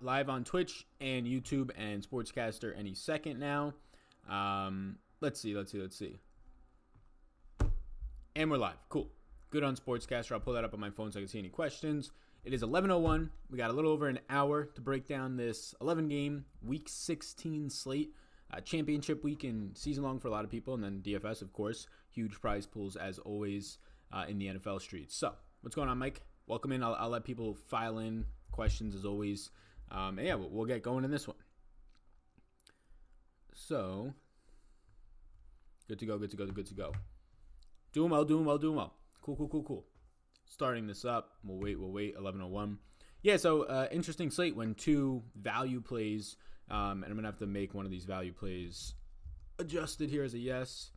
live on Twitch and YouTube and Sportscaster any second now. Let's see. And we're live. Cool. Good on Sportscaster. I'll pull that up on my phone so I can see any questions. It is 11:01. We got a little over an hour to break down this 11-game Week 16 slate. Championship week and season long for a lot of people, and then DFS, of course. Huge prize pools, as always, in the NFL streets. So, what's going on, Mike? Welcome in. I'll let people file in questions, as always. And yeah, we'll get going in this one. So, good to go. Doing well. Cool. Starting this up. We'll wait. 11:01. Yeah, so interesting slate when two value plays, and I'm going to have to make one of these value plays adjusted here as a yes.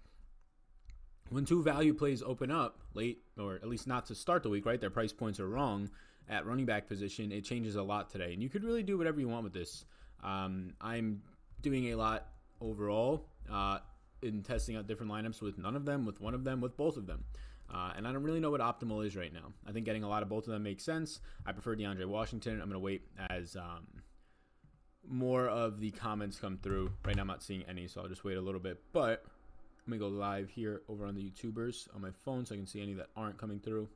When two value plays open up late, or at least not to start the week, right? Their price points are wrong at running back position. It changes a lot today, and you could really do whatever you want with this. I'm doing a lot overall in testing out different lineups with none of them, with one of them, with both of them. And I don't really know what optimal is right now. I think getting a lot of both of them makes sense. I prefer DeAndre Washington. I'm going to wait as more of the comments come through. Right now I'm not seeing any, so I'll just wait a little bit. But let me go live here over on the YouTubers on my phone so I can see any that aren't coming through.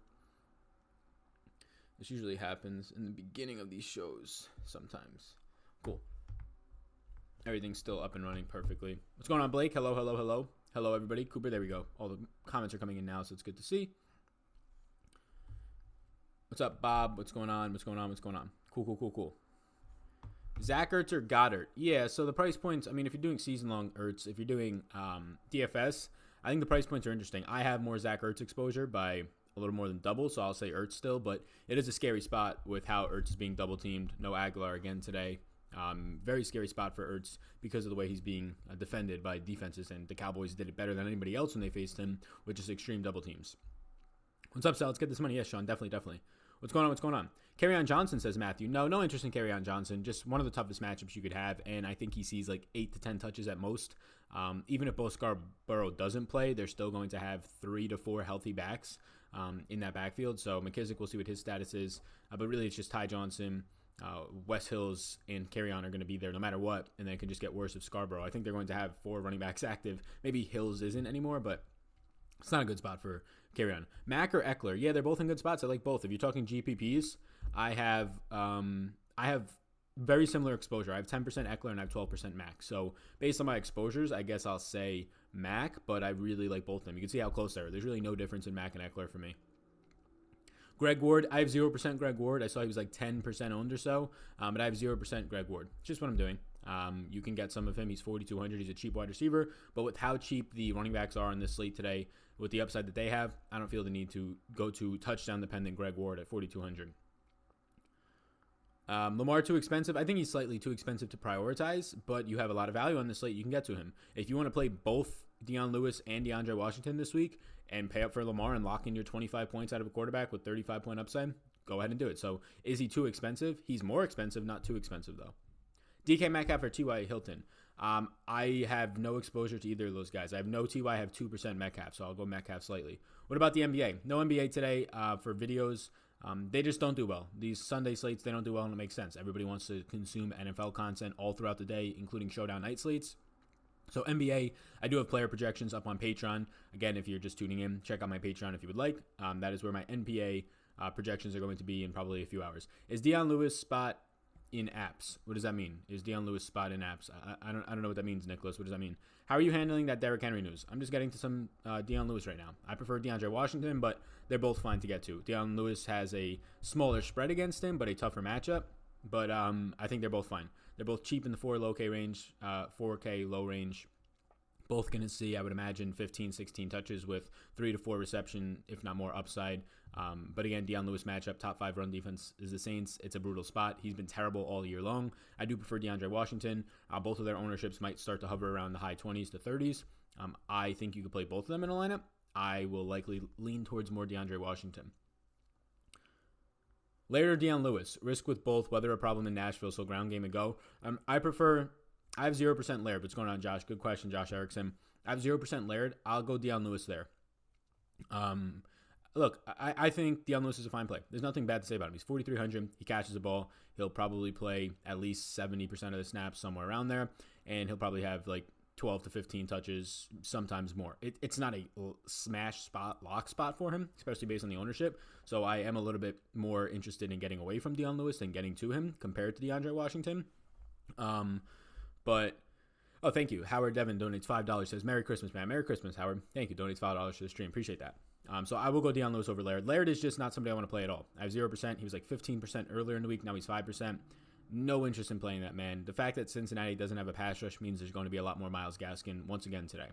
This usually happens in the beginning of these shows sometimes. Cool. Everything's still up and running perfectly. What's going on, Blake? Hello. Hello, everybody. Cooper, there we go. All the comments are coming in now, so it's good to see. What's up, Bob? What's going on? Cool. Zach Ertz or Goddard? Yeah, so the price points, I mean, if you're doing season-long Ertz, if you're doing DFS, I think the price points are interesting. I have more Zach Ertz exposure by a little more than double, so I'll say Ertz still, but it is a scary spot with how Ertz is being double-teamed. No Aguilar again today. Very scary spot for Ertz because of the way he's being defended by defenses, and the Cowboys did it better than anybody else when they faced him with just extreme double teams. What's up, Sal? Let's get this money. Yes, Sean, definitely. What's going on? Kerryon Johnson, says Matthew. No interest in Kerryon Johnson. Just one of the toughest matchups you could have, and I think he sees like 8 to 10 touches at most. Even if Bo Scarborough doesn't play, they're still going to have 3 to 4 healthy backs in that backfield. So McKissick, we'll see what his status is. But really, it's just Ty Johnson. Wes Hills and Kerryon are going to be there no matter what, and then it can just get worse if Scarborough. I think they're going to have 4 running backs active. Maybe Hills isn't anymore, but it's not a good spot for Kerryon. Mack or Eckler? Yeah, they're both in good spots. I like both. If you're talking GPPs, I have very similar exposure. I have 10% Eckler and I have 12% Mack. So based on my exposures, I guess I'll say Mack, but I really like both of them. You can see how close they are. There's really no difference in Mack and Eckler for me. Greg Ward, I have 0% Greg Ward. I saw he was like 10% owned or so, but I have 0% Greg Ward. It's just what I'm doing. You can get some of him. He's 4,200. He's a cheap wide receiver, but with how cheap the running backs are on this slate today, with the upside that they have, I don't feel the need to go to touchdown-dependent Greg Ward at 4,200. Lamar too expensive. I think he's slightly too expensive to prioritize, but you have a lot of value on this slate. You can get to him. If you want to play both Deion Lewis and DeAndre Washington this week and pay up for Lamar and lock in your 25 points out of a quarterback with 35-point upside, go ahead and do it. So is he too expensive? He's more expensive, not too expensive, though. DK Metcalf or T.Y. Hilton? I have no exposure to either of those guys. I have no T.Y. I have 2% Metcalf, so I'll go Metcalf slightly. What about the NBA? No NBA today for videos. They just don't do well. These Sunday slates, they don't do well, and it makes sense. Everybody wants to consume NFL content all throughout the day, including showdown night slates. So NBA, I do have player projections up on Patreon. Again, if you're just tuning in, check out my Patreon if you would like. That is where my NBA projections are going to be in probably a few hours. Is Deion Lewis spot in apps? What does that mean? Is Deion Lewis spot in apps? I don't know what that means, Nicholas. What does that mean? How are you handling that Derrick Henry news? I'm just getting to some Deion Lewis right now. I prefer DeAndre Washington, but they're both fine to get to. Deion Lewis has a smaller spread against him, but a tougher matchup. But I think they're both fine. They're both cheap in the 4K range, 4K low range. Both going to see, I would imagine, 15, 16 touches with 3 to 4 reception, if not more upside. But again, Deion Lewis matchup, top 5 run defense is the Saints. It's a brutal spot. He's been terrible all year long. I do prefer DeAndre Washington. Both of their ownerships might start to hover around the high 20s to 30s. I think you could play both of them in a lineup. I will likely lean towards more DeAndre Washington. Laird or Deion Lewis? Risk with both. Weather a problem in Nashville, so ground game and go. I have 0% Laird. What's going on, Josh? Good question, Josh Erickson. I have 0% Laird. I'll go Deion Lewis there. Look, I think Dion Lewis is a fine play. There's nothing bad to say about him. He's 4,300. He catches the ball. He'll probably play at least 70% of the snaps, somewhere around there. And he'll probably have like 12 to 15 touches, sometimes more. It's not a smash spot, lock spot for him, especially based on the ownership. So I am a little bit more interested in getting away from Dion Lewis than getting to him compared to DeAndre Washington. But, oh, thank you. Howard Devin donates $5. Says, Merry Christmas, man. Merry Christmas, Howard. Thank you. Donates $5 to the stream. Appreciate that. So I will go Dion Lewis over Laird. Laird is just not somebody I want to play at all. I have 0%. He was like 15% earlier in the week. Now he's 5%. No interest in playing that man. The fact that Cincinnati doesn't have a pass rush means there's going to be a lot more Myles Gaskin once again today.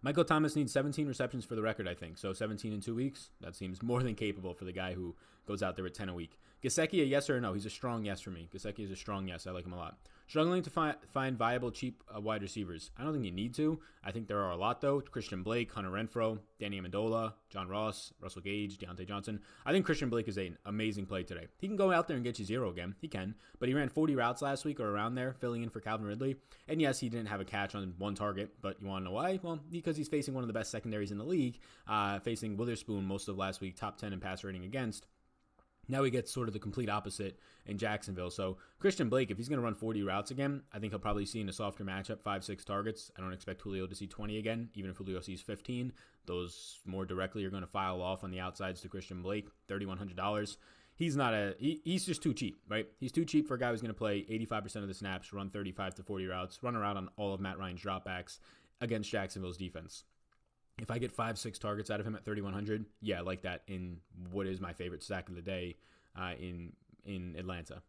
Michael Thomas needs 17 receptions for the record, I think. So 17 in 2 weeks, that seems more than capable for the guy who goes out there with 10 a week. Gesicki, a yes or a no? He's a strong yes for me. Gesicki is a strong yes. I like him a lot. Struggling to find viable, cheap wide receivers. I don't think you need to. I think there are a lot, though. Christian Blake, Hunter Renfrow, Danny Amendola, John Ross, Russell Gage, Deontay Johnson. I think Christian Blake is an amazing play today. He can go out there and get you 0 again. He can. But he ran 40 routes last week or around there, filling in for Calvin Ridley. And yes, he didn't have a catch on one target. But you want to know why? Well, because he's facing one of the best secondaries in the league, facing Witherspoon most of last week, top 10 in pass rating against. Now he gets sort of the complete opposite in Jacksonville. So Christian Blake, if he's going to run 40 routes again, I think he'll probably see in a softer matchup 5-6 targets. I don't expect Julio to see 20 again, even if Julio sees 15. Those more directly are going to file off on the outsides to Christian Blake, $3,100. He's just too cheap, right? He's too cheap for a guy who's going to play 85% of the snaps, run 35 to 40 routes, run around on all of Matt Ryan's dropbacks against Jacksonville's defense. If I get 5-6 targets out of him at 3,100, yeah, I like that in what is my favorite stack of the day in Atlanta.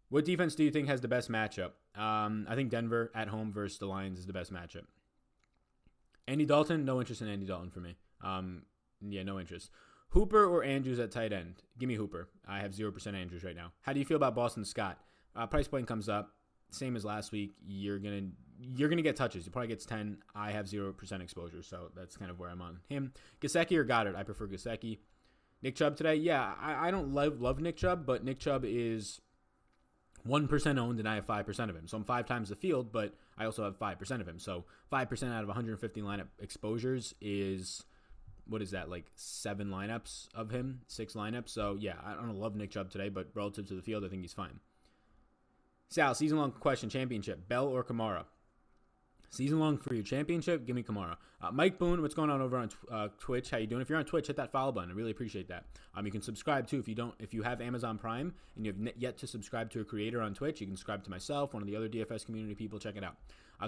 What defense do you think has the best matchup? I think Denver at home versus the Lions is the best matchup. Andy Dalton, no interest in Andy Dalton for me. Yeah, no interest. Hooper or Andrews at tight end? Give me Hooper. I have 0% Andrews right now. How do you feel about Boston Scott? Price point comes up. Same as last week. You're gonna get touches. He probably gets 10. I have 0% exposure, so that's kind of where I'm on him. Gesicki or Goddard? I prefer Gesicki. Nick Chubb today? Yeah, I don't love Nick Chubb, but Nick Chubb is 1% owned, and I have 5% of him. So I'm 5 times the field, but I also have 5% of him. So 5% out of 150 lineup exposures is, what is that, like 7 lineups of him? 6 lineups. So yeah, I don't love Nick Chubb today, but relative to the field, I think he's fine. Sal, season-long question, championship, Bell or Kamara? Season-long for your championship, give me Kamara. Mike Boone, what's going on over on Twitch? How you doing? If you're on Twitch, hit that follow button. I really appreciate that. You can subscribe, too. If you have Amazon Prime and you have yet to subscribe to a creator on Twitch, you can subscribe to myself, one of the other DFS community people. Check it out.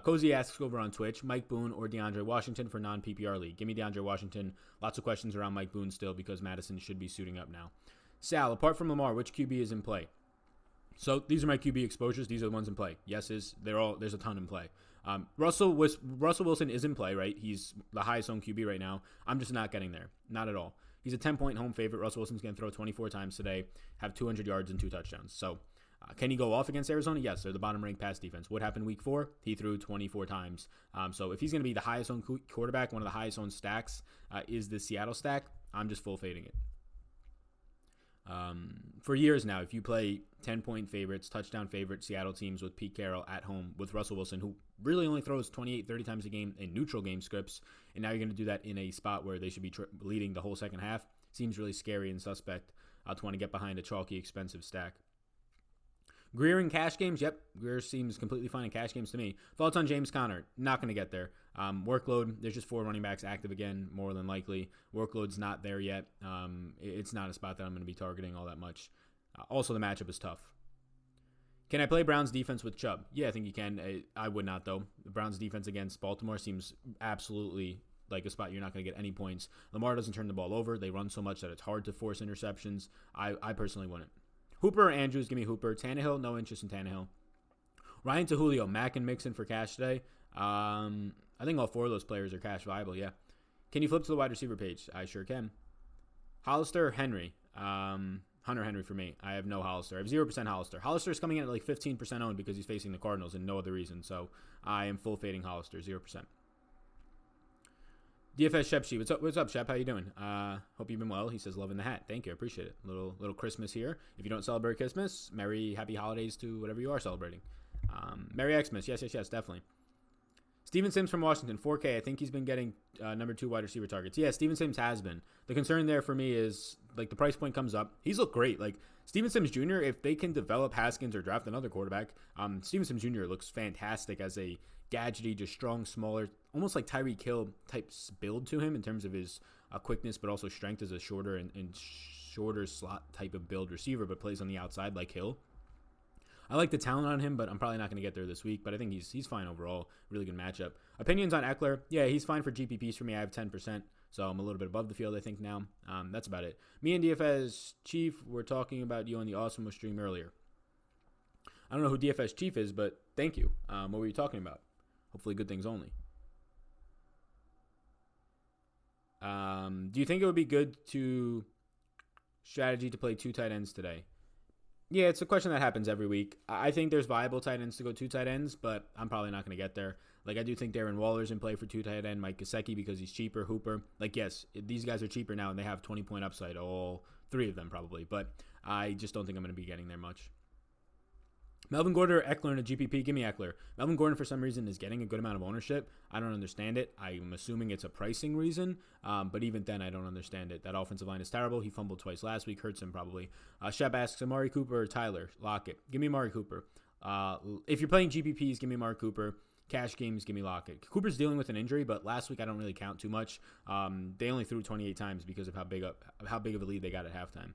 Cozy asks over on Twitch, Mike Boone or DeAndre Washington for non-PPR league? Give me DeAndre Washington. Lots of questions around Mike Boone still because Madison should be suiting up now. Sal, apart from Lamar, which QB is in play? So these are my QB exposures. These are the ones in play. Yeses, there's a ton in play. Russell Wilson is in play, right? He's the highest owned QB right now. I'm just not getting there. Not at all. He's a 10-point home favorite. Russell Wilson's going to throw 24 times today, have 200 yards and 2 touchdowns. So can he go off against Arizona? Yes, they're the bottom-ranked pass defense. What happened week 4? He threw 24 times. So if he's going to be the highest owned quarterback, one of the highest owned stacks is the Seattle stack, I'm just full fading it. For years now, if you play 10-point favorites, touchdown favorite Seattle teams with Pete Carroll at home with Russell Wilson, who really only throws 28, 30 times a game in neutral game scripts, and now you're going to do that in a spot where they should be leading the whole second half, seems really scary and suspect to want to get behind a chalky, expensive stack. Greer in cash games? Yep, Greer seems completely fine in cash games to me. Thoughts on James Conner? Not going to get there. Workload, there's just 4 running backs active again, more than likely. Workload's not there yet. It's not a spot that I'm going to be targeting all that much. Also, the matchup is tough. Can I play Browns defense with Chubb? Yeah, I think you can. I would not, though. The Browns defense against Baltimore seems absolutely like a spot you're not going to get any points. Lamar doesn't turn the ball over. They run so much that it's hard to force interceptions. I personally wouldn't. Hooper or Andrews? Give me Hooper. Tannehill? No interest in Tannehill. Ryan to Julio, Mack and Mixon for cash today. I think all 4 of those players are cash viable, yeah. Can you flip to the wide receiver page? I sure can. Hollister or Henry? Hunter Henry for me. I have no Hollister. I have 0% Hollister. Hollister is coming in at like 15% owned because he's facing the Cardinals and no other reason. So I am full fading Hollister, 0%. DFS Shep Sheep. What's up, Shep? How you doing? Hope you've been well. He says, loving the hat. Thank you. I appreciate it. Little Christmas here. If you don't celebrate Christmas, happy holidays to whatever you are celebrating. Merry Xmas. Yes, definitely. Steven Sims from Washington, 4K. I think he's been getting number 2 wide receiver targets. Yeah, Steven Sims has been. The concern there for me is, like, the price point comes up. He's looked great. Like, Steven Sims Jr., if they can develop Haskins or draft another quarterback, Steven Sims Jr. looks fantastic as a gadgety, just strong, smaller, almost like Tyreek Hill type build to him in terms of his quickness, but also strength as a shorter and shorter slot type of build receiver, but plays on the outside like Hill. I like the talent on him, but I'm probably not going to get there this week. But I think he's fine overall. Really good matchup. Opinions on Eckler? Yeah, he's fine for GPPs for me. I have 10%, so I'm a little bit above the field, I think, now. That's about it. Me and DFS Chief were talking about you on the Awesome stream earlier. I don't know who DFS Chief is, but thank you. What were you talking about? Hopefully good things only. Do you think it would be good strategy to play 2 tight ends today? Yeah, it's a question that happens every week. I think there's viable tight ends to go 2 tight ends, but I'm probably not going to get there. Like, I do think Darren Waller's in play for 2 tight end, Mike Gesicki because he's cheaper, Hooper. Like, yes, these guys are cheaper now, and they have 20-point upside, all 3 of them probably. But I just don't think I'm going to be getting there much. Melvin Gordon or Eckler in a GPP? Give me Eckler. Melvin Gordon, for some reason, is getting a good amount of ownership. I don't understand it. I'm assuming it's a pricing reason, but even then, I don't understand it. That offensive line is terrible. He fumbled twice last week. Hurts him probably. Shep asks, Amari Cooper or Tyler Lockett? Give me Amari Cooper. If you're playing GPPs, give me Amari Cooper. Cash games, give me Lockett. Cooper's dealing with an injury, but last week I don't really count too much. They only threw 28 times because of how big of a lead they got at halftime.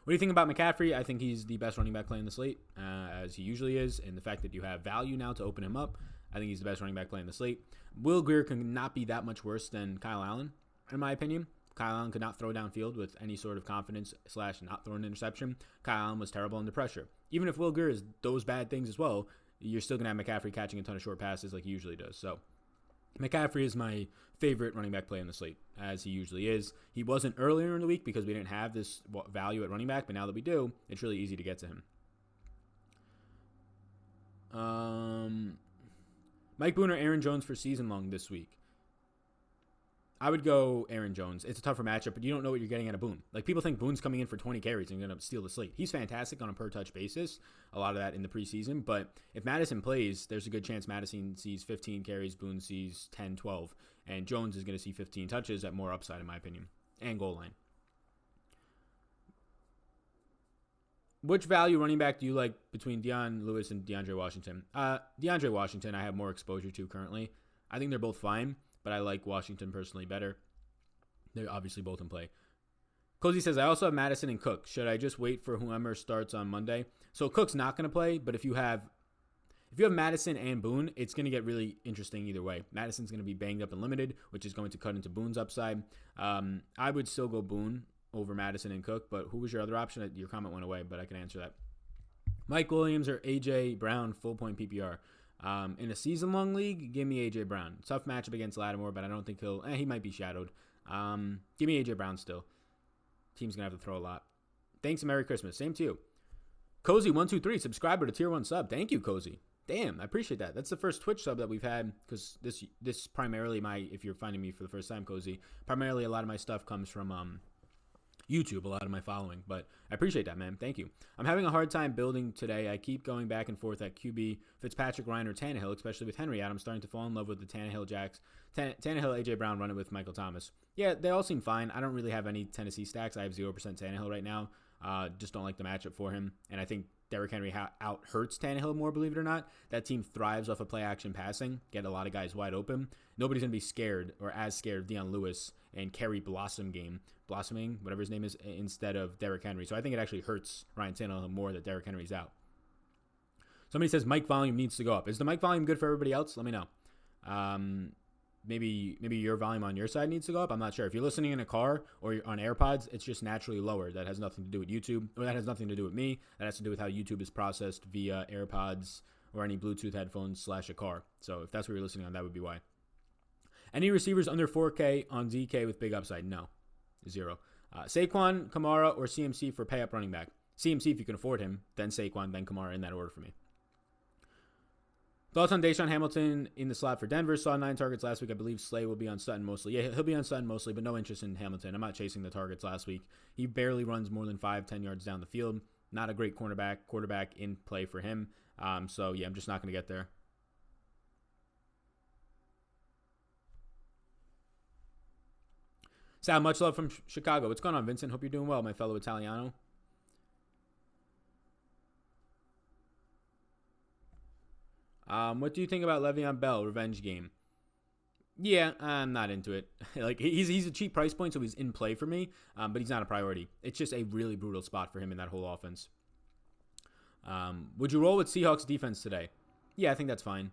What do you think about McCaffrey? I think he's the best running back playing the slate, as he usually is. And the fact that you have value now to open him up, I think he's the best running back playing the slate. Will Grier can not be that much worse than Kyle Allen, in my opinion. Kyle Allen could not throw downfield with any sort of confidence / not throw an interception. Kyle Allen was terrible under pressure. Even if Will Grier is those bad things as well, you're still going to have McCaffrey catching a ton of short passes like he usually does. So McCaffrey is my favorite running back play in the slate, as he usually is. He wasn't earlier in the week because we didn't have this value at running back, but now that we do, it's really easy to get to him. Mike Boone or Aaron Jones for season long this week? I would go Aaron Jones. It's a tougher matchup, but you don't know what you're getting out of Boone. Like, people think Boone's coming in for 20 carries and going to steal the slate. He's fantastic on a per-touch basis, a lot of that in the preseason. But if Madison plays, there's a good chance Madison sees 15 carries, Boone sees 10, 12. And Jones is going to see 15 touches at more upside, in my opinion, and goal line. Which value running back do you like between Deion Lewis and DeAndre Washington? DeAndre Washington I have more exposure to currently. I think they're both fine, but I like Washington personally better. They're obviously both in play. Cozy says, I also have Madison and Cook. Should I just wait for whoever starts on Monday? So Cook's not going to play, but if you have Madison and Boone, it's going to get really interesting either way. Madison's going to be banged up and limited, which is going to cut into Boone's upside. I would still go Boone over Madison and Cook, but who was your other option? Your comment went away, but I can answer that. Mike Williams or A.J. Brown, full point PPR. In a season-long league, give me A.J. Brown. Tough matchup against Lattimore, but I don't think he might be shadowed. Give me A.J. Brown still. Team's going to have to throw a lot. Thanks and Merry Christmas. Same to you. Cozy123, subscriber to Tier 1 sub. Thank you, Cozy. Damn, I appreciate that. That's the first Twitch sub that we've had, because this primarily if you're finding me for the first time, Cozy, primarily a lot of my stuff comes from YouTube, a lot of my following, but I appreciate that, man. Thank you. I'm having a hard time building today. I keep going back and forth at QB, Fitzpatrick, Ryan, or Tannehill, especially with Henry out. I'm starting to fall in love with the Tannehill Tannehill, A.J. Brown running with Michael Thomas. Yeah, they all seem fine. I don't really have any Tennessee stacks. I have 0% Tannehill right now. Just don't like the matchup for him, and I think Derrick Henry out hurts Tannehill more, believe it or not. That team thrives off of play action passing, get a lot of guys wide open. Nobody's going to be scared or as scared of Deion Lewis and Kerry Blossoming, whatever his name is, instead of Derrick Henry. So I think it actually hurts Ryan Tannehill more that Derrick Henry's out. Somebody says mic volume needs to go up. Is the mic volume good for everybody else? Let me know. Maybe your volume on your side needs to go up. I'm not sure. If you're listening in a car or you're on AirPods, it's just naturally lower. That has nothing to do with YouTube, or that has nothing to do with me. That has to do with how YouTube is processed via AirPods or any Bluetooth headphones / a car. So if that's what you're listening on, that would be why. Any receivers under 4K on DK with big upside? No. 0. Saquon, Kamara, or CMC for pay-up running back? CMC if you can afford him, then Saquon, then Kamara in that order for me. Thoughts on Deshaun Hamilton in the slot for Denver? Saw 9 targets last week. I believe Slay will be on Sutton mostly. Yeah, he'll be on Sutton mostly, but no interest in Hamilton. I'm not chasing the targets last week. He barely runs more than 5-10 yards down the field. Not a great quarterback in play for him. So, yeah, I'm just not going to get there. Sal, much love from Chicago. What's going on, Vincent? Hope you're doing well, my fellow Italiano. What do you think about Le'Veon Bell revenge game? Yeah, I'm not into it. Like he's a cheap price point, so he's in play for me, but he's not a priority. It's just a really brutal spot for him in that whole offense. Would you roll with Seahawks defense today? Yeah, I think that's fine.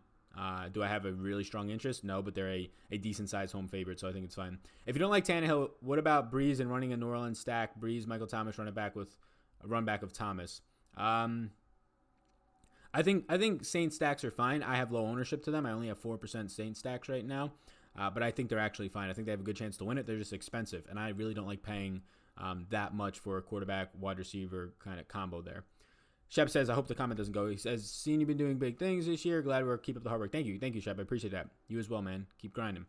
Do I have a really strong interest? No, but they're a decent-sized home favorite, so I think it's fine. If you don't like Tannehill, what about Breeze and running a New Orleans stack? Breeze, Michael Thomas, run back with a run back of Thomas. I think Saints stacks are fine. I have low ownership to them. I only have 4% Saints stacks right now, but I think they're actually fine. I think they have a good chance to win it. They're just expensive, and I really don't like paying that much for a quarterback, wide receiver kind of combo there. Shep says, I hope the comment doesn't go. He says, seeing you've been doing big things this year. Glad we're keep up the hard work. Thank you, Shep. I appreciate that. You as well, man. Keep grinding.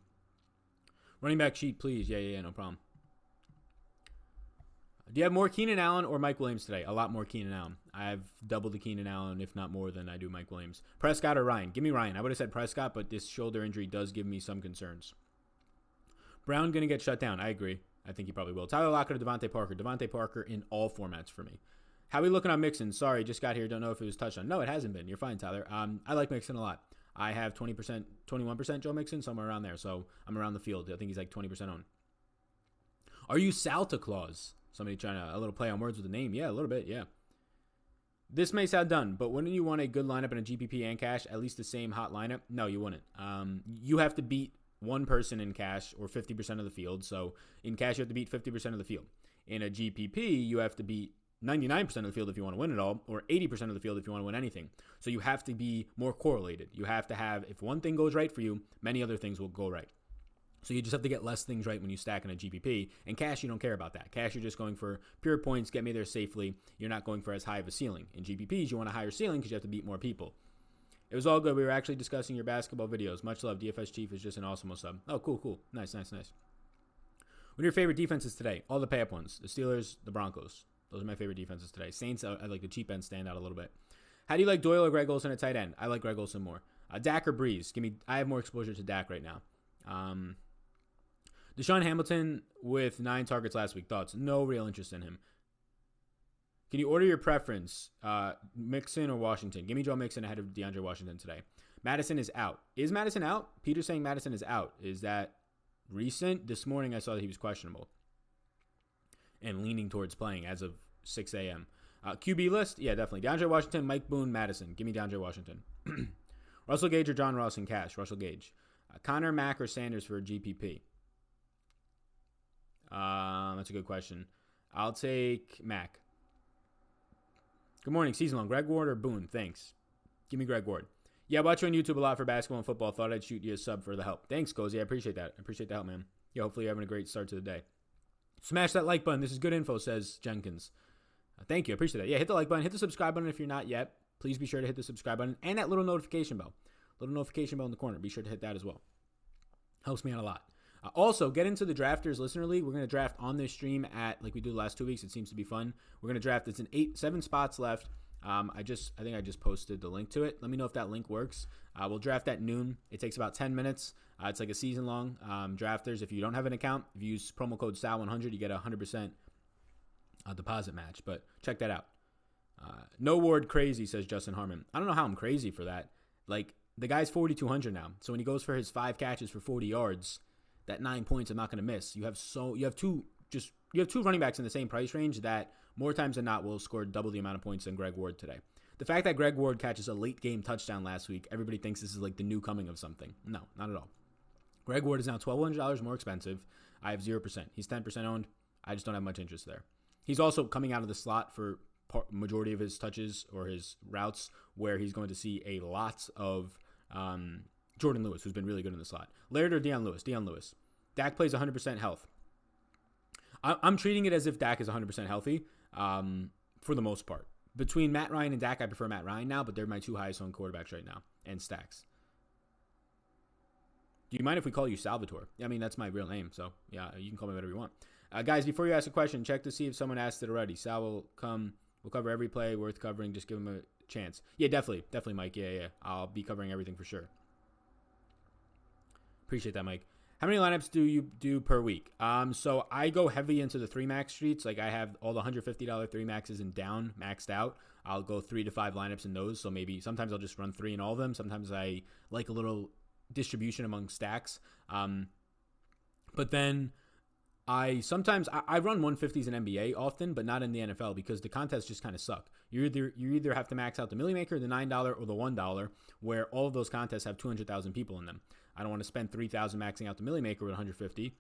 Running back sheet, please. Yeah, no problem. Do you have more Keenan Allen or Mike Williams today? A lot more Keenan Allen. I have double the Keenan Allen, if not more, than I do Mike Williams. Prescott or Ryan? Give me Ryan. I would have said Prescott, but this shoulder injury does give me some concerns. Brown going to get shut down. I agree. I think he probably will. Tyler Lockett or Devontae Parker? Devontae Parker in all formats for me. How are we looking on Mixon? Sorry, just got here. Don't know if it was touched on. No, it hasn't been. You're fine, Tyler. I like Mixon a lot. I have 20%, 21% Joe Mixon, somewhere around there. So I'm around the field. I think he's like 20% owned. Are you Santa Claus? Somebody trying to, a little play on words with the name. Yeah, a little bit, yeah. This may sound done, but wouldn't you want a good lineup in a GPP and cash, at least the same hot lineup? No, you wouldn't. You have to beat one person in cash or 50% of the field. So in cash, you have to beat 50% of the field. In a GPP, you have to beat 99% of the field if you want to win it all, or 80% of the field if you want to win anything. So you have to be more correlated. You have to have, if one thing goes right for you, many other things will go right. So you just have to get less things right when you stack in a GPP. And cash, you don't care about that. Cash, you're just going for pure points, get me there safely. You're not going for as high of a ceiling. In GPPs, you want a higher ceiling because you have to beat more people. It was all good. We were actually discussing your basketball videos. Much love. DFS Chief is just an awesome sub. Oh, cool. Nice. What are your favorite defenses today? All the pay-up ones. The Steelers, the Broncos. Those are my favorite defenses today. Saints, I like the cheap end stand out a little bit. How do you like Doyle or Greg Olsen at tight end? I like Greg Olsen more. Dak or Breeze? I have more exposure to Dak right now. Deshaun Hamilton with 9 targets last week. Thoughts? No real interest in him. Can you order your preference? Mixon or Washington? Give me Joe Mixon ahead of DeAndre Washington today. Madison is out. Is Madison out? Peter's saying Madison is out. Is that recent? This morning I saw that he was questionable and leaning towards playing as of 6 a.m. QB list? Yeah, definitely. DeAndre Washington, Mike Boone, Madison. Give me DeAndre Washington. Russell Gage or John Ross in cash? Russell Gage. Connor, Mack, or Sanders for a GPP? That's a good question. I'll take Mack. Good morning, season long. Greg Ward or Boone? Thanks. Give me Greg Ward. Yeah, I watch you on YouTube a lot for basketball and football. Thought I'd shoot you a sub for the help. Thanks, Cozy. I appreciate that. I appreciate the help, man. Yeah, hopefully you're having a great start to the day. Smash that like button. This is good info, says Jenkins. Thank you. I appreciate that. Yeah, hit the like button. Hit the subscribe button if you're not yet. Please be sure to hit the subscribe button and that little notification bell. Little notification bell in the corner. Be sure to hit that as well. Helps me out a lot. Also, get into the Drafters Listener League. We're going to draft on this stream like we do the last 2 weeks. It seems to be fun. We're going to draft. It's in 7 spots left. I think I just posted the link to it. Let me know if that link works. We'll draft at noon. It takes about 10 minutes. It's like a season-long drafters. If you don't have an account, if you use promo code SAL100, you get a 100% deposit match. But check that out. No Ward crazy, says Justin Harmon. I don't know how I'm crazy for that. Like, the guy's 4,200 now. So when he goes for his 5 catches for 40 yards, that 9 points I'm not going to miss. You have two running backs in the same price range that more times than not will score double the amount of points than Greg Ward today. The fact that Greg Ward catches a late game touchdown last week, everybody thinks this is like the new coming of something. No, not at all. Greg Ward is now $1,200 more expensive. I have 0%. He's 10% owned. I just don't have much interest there. He's also coming out of the slot for majority of his touches or his routes where he's going to see a lot of Jordan Lewis, who's been really good in the slot. Laird or Deion Lewis? Deion Lewis. Dak plays 100% health. I'm treating it as if Dak is 100% healthy for the most part. Between Matt Ryan and Dak, I prefer Matt Ryan now, but they're my 2 highest owned quarterbacks right now, and stacks. Do you mind if we call you Salvatore? I mean, that's my real name, so yeah, you can call me whatever you want. Guys, before you ask a question, check to see if someone asked it already. Sal will come. We'll cover every play worth covering. Just give him a chance. Yeah, definitely, Mike. Yeah. I'll be covering everything for sure. Appreciate that, Mike. How many lineups do you do per week? So I go heavy into the 3 max streets. Like I have all the $150 3 maxes and down maxed out. I'll go 3 to 5 lineups in those. So maybe sometimes I'll just run 3 in all of them. Sometimes I like a little distribution among stacks. But then I run 150s in NBA often, but not in the NFL because the contests just kind of suck. You either have to max out the Millie Maker, the $9, or the $1, where all of those contests have 200,000 people in them. I don't want to spend 3,000 maxing out the Millie Maker with 150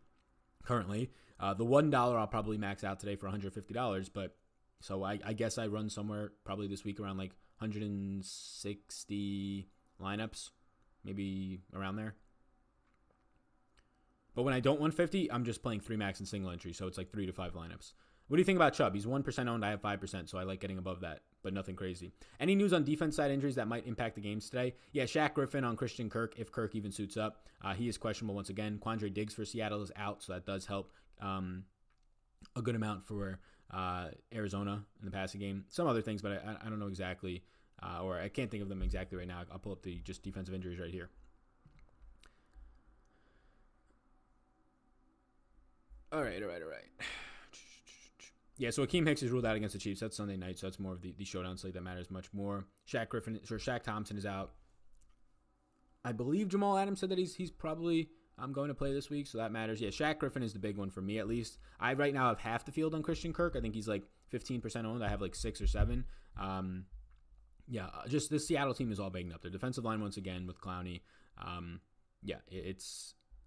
currently. The $1 I'll probably max out today for $150, but so I guess I run somewhere probably this week around like 160 lineups, maybe around there. But when I don't 150, I'm just playing 3 max and single entry, so it's like 3 to 5 lineups. What do you think about Chubb? He's 1% owned. I have 5%, so I like getting above that, but nothing crazy. Any news on defense side injuries that might impact the games today? Yeah, Shaq Griffin on Christian Kirk, if Kirk even suits up. He is questionable once again. Quandre Diggs for Seattle is out, so that does help a good amount for Arizona in the passing game. Some other things, but I don't know exactly, or I can't think of them exactly right now. I'll pull up the just defensive injuries right here. All right. Yeah, so Akeem Hicks is ruled out against the Chiefs. That's Sunday night, so that's more of the showdown slate that matters much more. Shaq Thompson is out. I believe Jamal Adams said that he's probably going to play this week, so that matters. Yeah, Shaq Griffin is the big one for me at least. I right now have half the field on Christian Kirk. I think he's like 15% owned. I have like 6 or 7. Just this Seattle team is all banged up. Their defensive line once again with Clowney.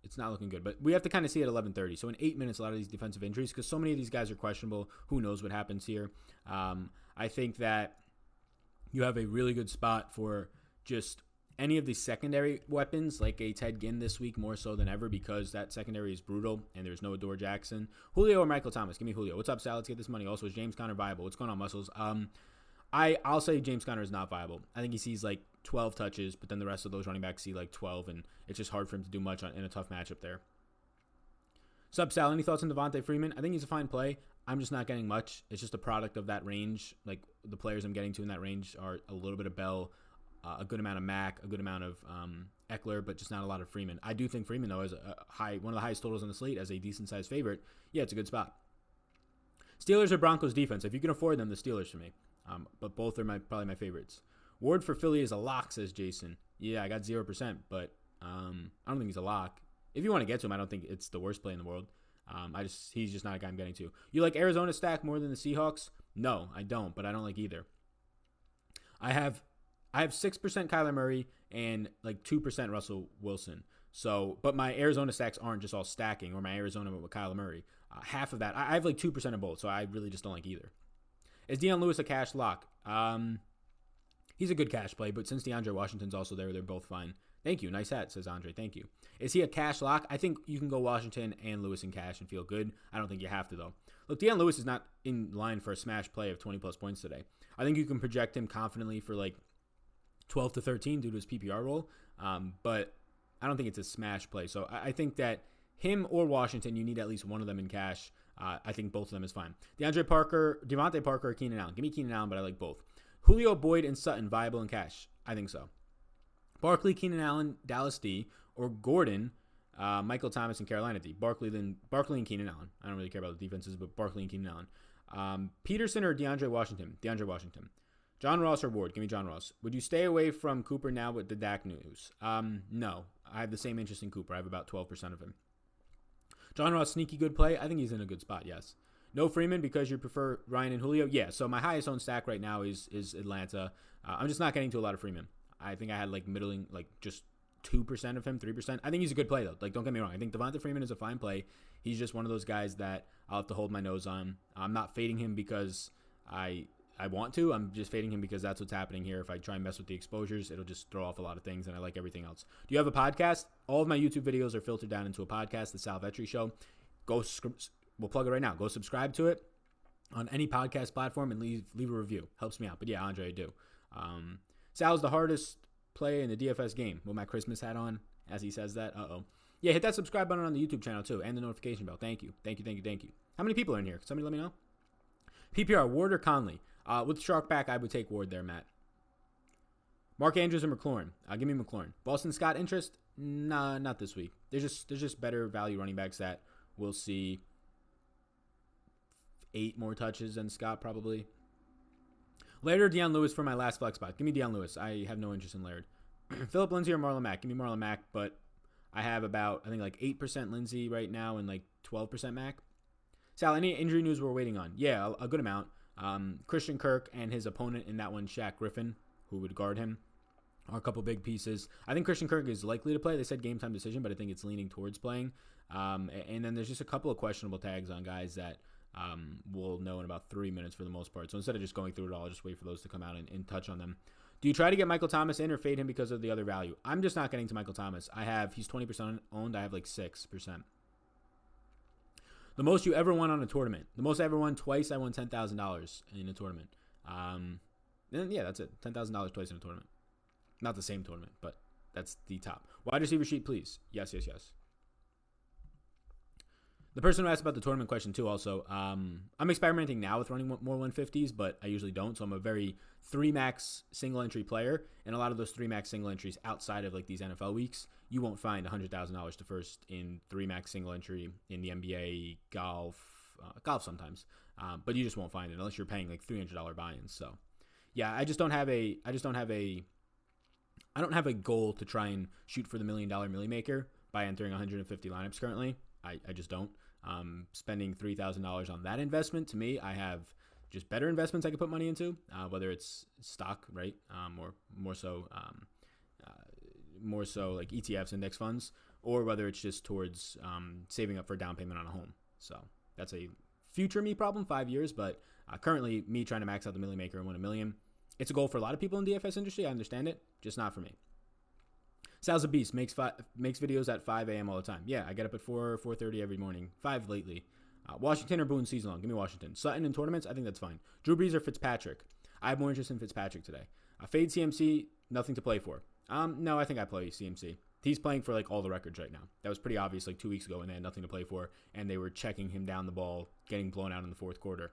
It's not looking good, but we have to kind of see at 11:30. So in 8 minutes, a lot of these defensive injuries, because so many of these guys are questionable. Who knows what happens here? I think that you have a really good spot for just any of the secondary weapons, like a Ted Ginn this week more so than ever, because that secondary is brutal and there's no Adore Jackson. Julio or Michael Thomas? Give me Julio. What's up, Sal? Let's get this money. Also, is James Conner viable? What's going on, Muscles? I'll say James Conner is not viable. I think he sees like 12 touches, but then the rest of those running backs see like 12, and it's just hard for him to do much in a tough matchup there. Sup, Sal? Any thoughts on Devontae Freeman? I think he's a fine play. I'm just not getting much. It's just a product of that range. Like the players I'm getting to in that range are a little bit of Bell, a good amount of Mack, a good amount of Eckler, but just not a lot of Freeman. I do think Freeman, though, is one of the highest totals on the slate as a decent-sized favorite. Yeah, it's a good spot. Steelers or Broncos defense? If you can afford them, the Steelers for me. But both are probably my favorites. Ward for Philly is a lock, says Jason. Yeah, I got 0%, but I don't think he's a lock. If you want to get to him, I don't think it's the worst play in the world. He's just not a guy I'm getting to. You like Arizona stack more than the Seahawks? No, I don't, but I don't like either. I have 6% Kyler Murray and like 2% Russell Wilson. So, but my Arizona stacks aren't just all stacking, or my Arizona with Kyler Murray. Half of that, I have like 2% of both, so I really just don't like either. Is Deion Lewis a cash lock? He's a good cash play, but since DeAndre Washington's also there, they're both fine. Thank you. Nice hat, says Andre. Thank you. Is he a cash lock? I think you can go Washington and Lewis in cash and feel good. I don't think you have to, though. Look, Deion Lewis is not in line for a smash play of 20-plus points today. I think you can project him confidently for like 12 to 13 due to his PPR role, but I don't think it's a smash play. So I think that him or Washington, you need at least one of them in cash. I think both of them is fine. Devontae Parker, or Keenan Allen. Give me Keenan Allen, but I like both. Julio, Boyd, and Sutton, viable in cash? I think so. Barkley, Keenan Allen, Dallas D, or Gordon, Michael Thomas, and Carolina D. Barkley and Keenan Allen. I don't really care about the defenses, but Barkley and Keenan Allen. Peterson or DeAndre Washington? DeAndre Washington. John Ross or Ward? Give me John Ross. Would you stay away from Cooper now with the Dak news? No. I have the same interest in Cooper. I have about 12% of him. John Ross, sneaky good play? I think he's in a good spot, yes. No Freeman because you prefer Ryan and Julio? Yeah, so my highest owned stack right now is Atlanta. I'm just not getting to a lot of Freeman. I think I had like middling, like just 2% of him, 3%. I think he's a good play, though. Like, don't get me wrong. I think Devonta Freeman is a fine play. He's just one of those guys that I'll have to hold my nose on. I'm not fading him because I want to. I'm just fading him because that's what's happening here. If I try and mess with the exposures, it'll just throw off a lot of things, and I like everything else. Do you have a podcast? All of my YouTube videos are filtered down into a podcast, The Sal Vetri Show. We'll plug it right now. Go subscribe to it on any podcast platform and leave a review. Helps me out. But yeah, Andre, I do. Sal's the hardest play in the DFS game. With my Christmas hat on, as he says that. Yeah, hit that subscribe button on the YouTube channel too, and the notification bell. Thank you. How many people are in here? Somebody let me know. PPR, Ward or Conley? With Shark back, I would take Ward there, Matt. Mark Andrews and McLaurin. Give me McLaurin. Boston Scott interest? Nah, not this week. There's just better value running backs that we'll see 8 more touches than Scott probably. Laird or Deion Lewis for my last flex spot. Give me Deion Lewis. I have no interest in Laird. Phillip Lindsay or Marlon Mack. Give me Marlon Mack, but I have about, I think, like 8% Lindsay right now and like 12% Mack. Sal, any injury news we're waiting on? Yeah, a good amount. Christian Kirk and his opponent in that one, Shaq Griffin, who would guard him, are a couple big pieces. I think Christian Kirk is likely to play. They said game time decision, but I think it's leaning towards playing. And then there's just a couple of questionable tags on guys that we'll know in about 3 minutes for the most part. So instead of just going through it all, I'll just wait for those to come out and touch on them. Do you try to get Michael Thomas in or fade him because of the other value? I'm just not getting to Michael Thomas. He's 20% owned. I have like 6%. The most you ever won on a tournament. The most I ever won twice, I won $10,000 in a tournament. And yeah, that's it. $10,000 twice in a tournament. Not the same tournament, but that's the top. Wide receiver sheet, please. Yes. The person who asked about the tournament question too also, I'm experimenting now with running more 150s, but I usually don't. So I'm a very 3-max single entry player. And a lot of those 3-max single entries outside of like these NFL weeks, you won't find $100,000 to first in 3-max single entry in the NBA, golf sometimes. But you just won't find it unless you're paying like $300 buy-ins. So yeah, I don't have a goal to try and shoot for the $1 million Millie Maker by entering 150 lineups currently. I just don't. Spending $3,000 on that investment, to me, I have just better investments I could put money into, whether it's stock, right, or more so like ETFs, index funds, or whether it's just towards saving up for a down payment on a home. So that's a future me problem, 5 years, but currently me trying to max out the Millie Maker and win $1 million. It's a goal for a lot of people in the DFS industry. I understand it, just not for me. Sal's a beast, makes videos at 5 a.m. all the time. Yeah, I get up at 4:30 every morning. 5 lately. Washington or Boone season long? Give me Washington. Sutton in tournaments? I think that's fine. Drew Brees or Fitzpatrick? I have more interest in Fitzpatrick today. Fade CMC, nothing to play for. No, I think I play CMC. He's playing for like all the records right now. That was pretty obvious like 2 weeks ago when they had nothing to play for, and they were checking him down the ball, getting blown out in the fourth quarter.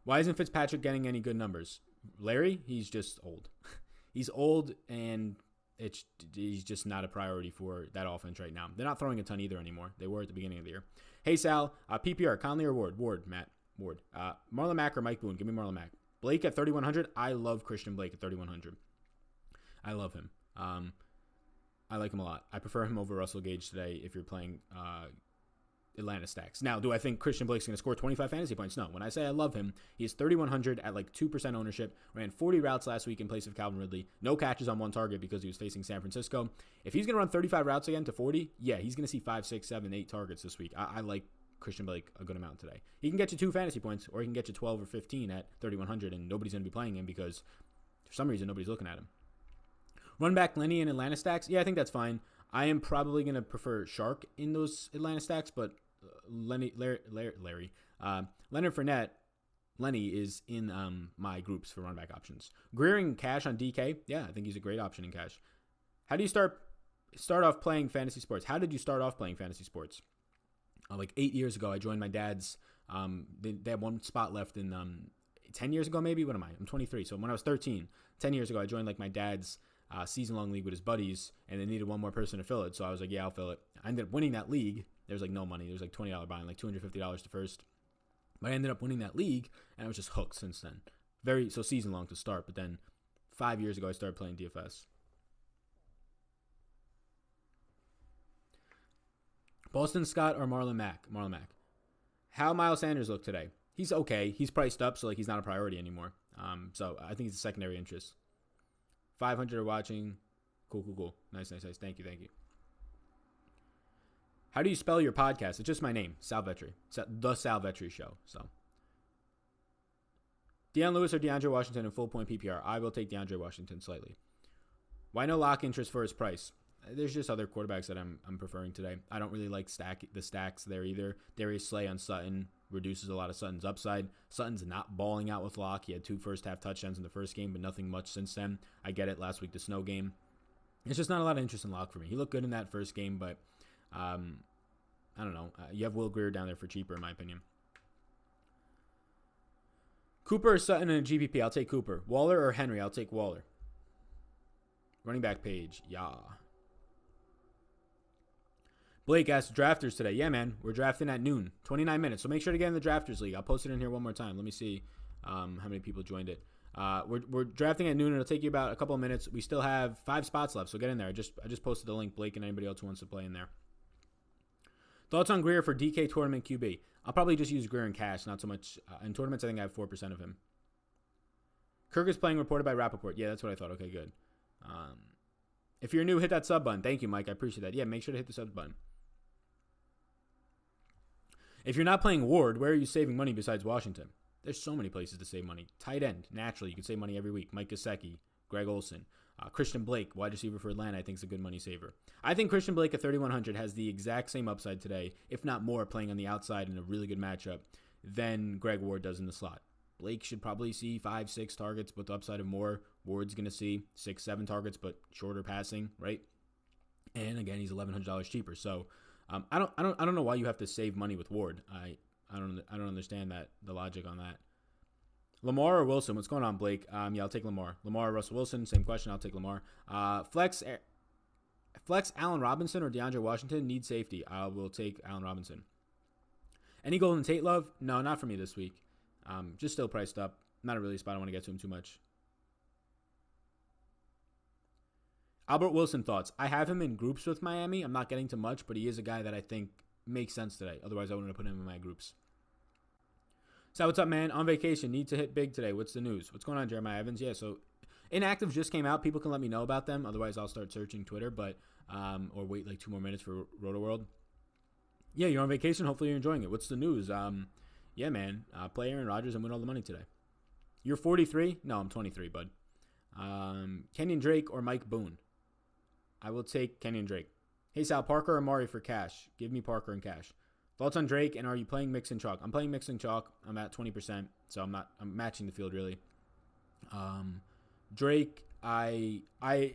Why isn't Fitzpatrick getting any good numbers? Larry, he's just old. He's old, and he's just not a priority for that offense right now. They're not throwing a ton either anymore. They were at the beginning of the year. Hey, Sal, PPR, Conley or Ward? Ward. Marlon Mack or Mike Boone? Give me Marlon Mack. Blake at 3,100. I love Christian Blake at 3,100. I love him. I like him a lot. I prefer him over Russell Gage today if you're playing Atlanta stacks. Now, do I think Christian Blake's going to score 25 fantasy points? No. When I say I love him, he's 3,100 at like 2% ownership, ran 40 routes last week in place of Calvin Ridley, no catches on one target because he was facing San Francisco. If he's going to run 35 routes again to 40, yeah, he's going to see 5, 6, 7, 8 targets this week. I like Christian Blake a good amount today. He can get you 2 fantasy points, or he can get you 12 or 15 at 3,100, and nobody's going to be playing him because for some reason nobody's looking at him. Run back Lenny in Atlanta stacks? Yeah, I think that's fine. I am probably going to prefer Shark in those Atlanta stacks, but Leonard Fournette, Lenny is in my groups for run back options. Greering cash on DK? Yeah, I think he's a great option in cash. How do you start off playing fantasy sports? How did you start off playing fantasy sports? Like 8 years ago, I joined my dad's. They had one spot left in 10 years ago, maybe. What am I? I'm 23. So when I was 13, 10 years ago, I joined like my dad's season-long league with his buddies, and they needed one more person to fill it. So I was like, yeah, I'll fill it. I ended up winning that league. There was like no money. There was like $20 buy-in, like $250 to first. But I ended up winning that league, and I was just hooked since then. So season-long to start. But then 5 years ago, I started playing DFS. Boston Scott or Marlon Mack? Marlon Mack. How Miles Sanders look today? He's okay. He's priced up, so like he's not a priority anymore. So I think it's a secondary interest. 500 are watching. Cool. Nice. Thank you. How do you spell your podcast? It's just my name, Sal Vetri. The Sal Vetri Show. So, Deion Lewis or DeAndre Washington in full point PPR? I will take DeAndre Washington slightly. Why no lock interest for his price? There's just other quarterbacks that I'm preferring today. I don't really like the stacks there either. Darius Slay on Sutton reduces a lot of Sutton's upside. Sutton's not balling out with Locke. He had 2 first-half touchdowns in the first game, but nothing much since then. I get it. Last week, the snow game. It's just not a lot of interest in Locke for me. He looked good in that first game, but I don't know. You have Will Grier down there for cheaper, in my opinion. Cooper or Sutton in a GPP? I'll take Cooper. Waller or Henry? I'll take Waller. Running back page. Yeah. Blake asked drafters today. Yeah, man. We're drafting at noon. 29 minutes. So make sure to get in the drafters league. I'll post it in here one more time. Let me see how many people joined it. We're drafting at noon. It'll take you about a couple of minutes. We still have 5 spots left, so get in there. I just posted the link, Blake, and anybody else who wants to play in there. Thoughts on Greer for DK tournament QB? I'll probably just use Greer in cash, not so much. In tournaments, I think I have 4% of him. Kirk is playing reported by Rappaport. Yeah, that's what I thought. Okay, good. If you're new, hit that sub button. Thank you, Mike. I appreciate that. Yeah, make sure to hit the sub button. If you're not playing Ward, where are you saving money besides Washington? There's so many places to save money. Tight end, naturally, you can save money every week. Mike Gesicki, Greg Olsen, Christian Blake, wide receiver for Atlanta, I think is a good money saver. I think Christian Blake at 3,100 has the exact same upside today, if not more, playing on the outside in a really good matchup than Greg Ward does in the slot. Blake should probably see 5-6 targets, but the upside of more. Ward's going to see 6-7 targets, but shorter passing, right? And again, he's $1,100 cheaper. So I don't know why you have to save money with Ward. I don't understand the logic on that. Lamar or Wilson? What's going on, Blake? Yeah, I'll take Lamar. Lamar or Russell Wilson? Same question. I'll take Lamar. Flex Allen Robinson or DeAndre Washington? Need safety. I will take Allen Robinson. Any Golden Tate love? No, not for me this week. Just still priced up. Not a really spot I want to get to him too much. Albert Wilson thoughts. I have him in groups with Miami. I'm not getting to much, but he is a guy that I think makes sense today. Otherwise, I wouldn't have put him in my groups. So what's up, man? On vacation. Need to hit big today. What's the news? What's going on, Jeremiah Evans? Yeah, so inactives just came out. People can let me know about them. Otherwise, I'll start searching Twitter, but or wait like 2 more minutes for RotoWorld. Yeah, you're on vacation. Hopefully, you're enjoying it. What's the news? Yeah, man. Play Aaron Rodgers and win all the money today. You're 43? No, I'm 23, bud. Kenyan Drake or Mike Boone? I will take Kenyan Drake. Hey, Sal, Parker or Amari for cash? Give me Parker and cash. Thoughts on Drake, and are you playing mix and chalk? I'm playing mix and chalk. I'm at 20%, so I'm matching the field, really. Drake, I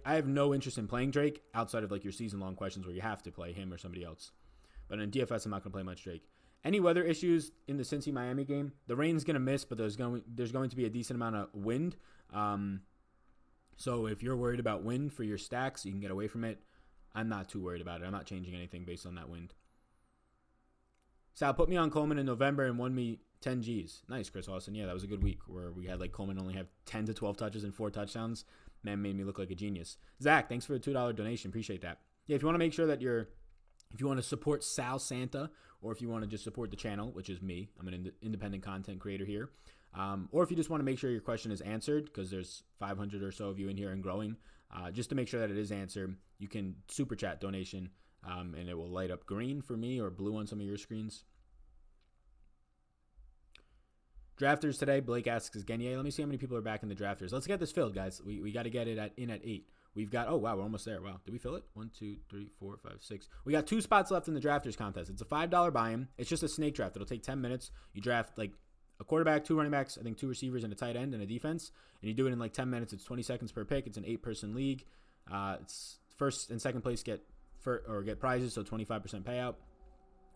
have no interest in playing Drake outside of like your season-long questions where you have to play him or somebody else. But in DFS, I'm not going to play much Drake. Any weather issues in the Cincy-Miami game? The rain's going to miss, but there's going to be a decent amount of wind. So if you're worried about wind for your stacks, you can get away from it. I'm not too worried about it. I'm not changing anything based on that wind. Sal, put me on Coleman in November and won me 10 Gs. Nice, Chris Austin. Yeah, that was a good week where we had like Coleman only have 10 to 12 touches and 4 touchdowns. Man, made me look like a genius. Zach, thanks for a $2 donation. Appreciate that. Yeah, if you want to make sure that if you want to support Sal Santa, or if you want to just support the channel, which is me, I'm an independent content creator here, or if you just want to make sure your question is answered, because there's 500 or so of you in here and growing, just to make sure that it is answered, you can super chat donation, and it will light up green for me or blue on some of your screens. Drafters today, Blake asks again. Yeah, let me see how many people are back in the drafters. Let's get this filled, guys. We got to get it in at 8. We've got, oh, wow, we're almost there. Wow, did we fill it? 1, 2, 3, 4, 5, 6. We got 2 spots left in the drafters contest. It's a $5 buy-in. It's just a snake draft. It'll take 10 minutes. You draft like a quarterback, 2 running backs, I think 2 receivers and a tight end and a defense. And you do it in like 10 minutes. It's 20 seconds per pick. It's an 8-person league. It's first and second place get prizes, so 25% payout.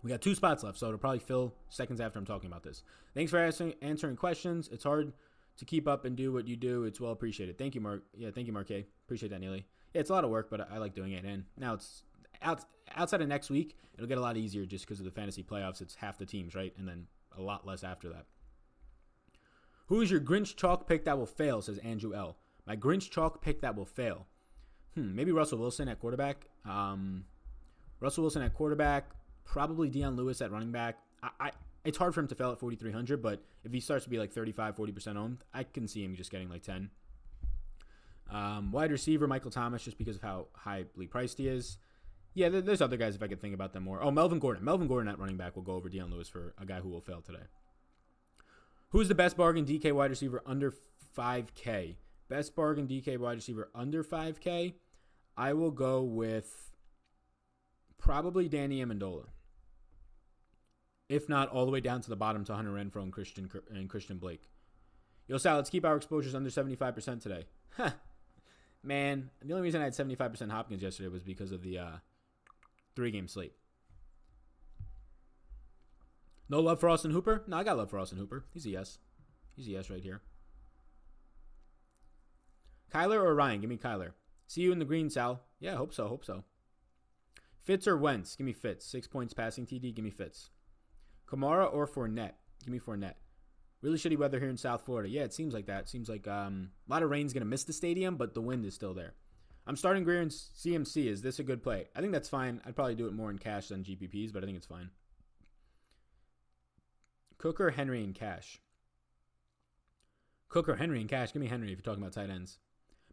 We got 2 spots left, so it'll probably fill seconds after I'm talking about this. Thanks for answering questions. It's hard to keep up and do what you do. It's well appreciated. Thank you, Mark. Yeah, thank you, Mark K. Appreciate that, Neely. Yeah, it's a lot of work, but I like doing it. And now it's outside of next week, it'll get a lot easier just because of the fantasy playoffs. It's half the teams, right? And then a lot less after that. Who is your Grinch chalk pick that will fail, says Andrew L. My Grinch chalk pick that will fail. Maybe Russell Wilson at quarterback. Probably Deion Lewis at running back. It's hard for him to fail at 4,300, but if he starts to be like 35, 40% owned, I can see him just getting like 10. Wide receiver, Michael Thomas, just because of how highly priced he is. Yeah, there's other guys if I could think about them more. Oh, Melvin Gordon. Melvin Gordon at running back will go over Deion Lewis for a guy who will fail today. Who's the best bargain DK wide receiver under 5K? Best bargain DK wide receiver under 5K? I will go with probably Danny Amendola. If not, all the way down to the bottom to Hunter Renfrow and Christian Blake. Yo, Sal, let's keep our exposures under 75% today. Man, the only reason I had 75% Hopkins yesterday was because of the 3-game slate. No love for Austin Hooper? No, I got love for Austin Hooper. He's a yes. He's a yes right here. Kyler or Ryan? Give me Kyler. See you in the green, Sal. Yeah, hope so. Fitz or Wentz? Give me Fitz. 6 points passing TD. Give me Fitz. Kamara or Fournette? Give me Fournette. Really shitty weather here in South Florida. Yeah, it seems like that. It seems like a lot of rain's going to miss the stadium, but the wind is still there. I'm starting Greer in CMC. Is this a good play? I think that's fine. I'd probably do it more in cash than GPPs, but I think it's fine. Cook or Henry in cash? Cook or Henry in cash? Give me Henry if you're talking about tight ends.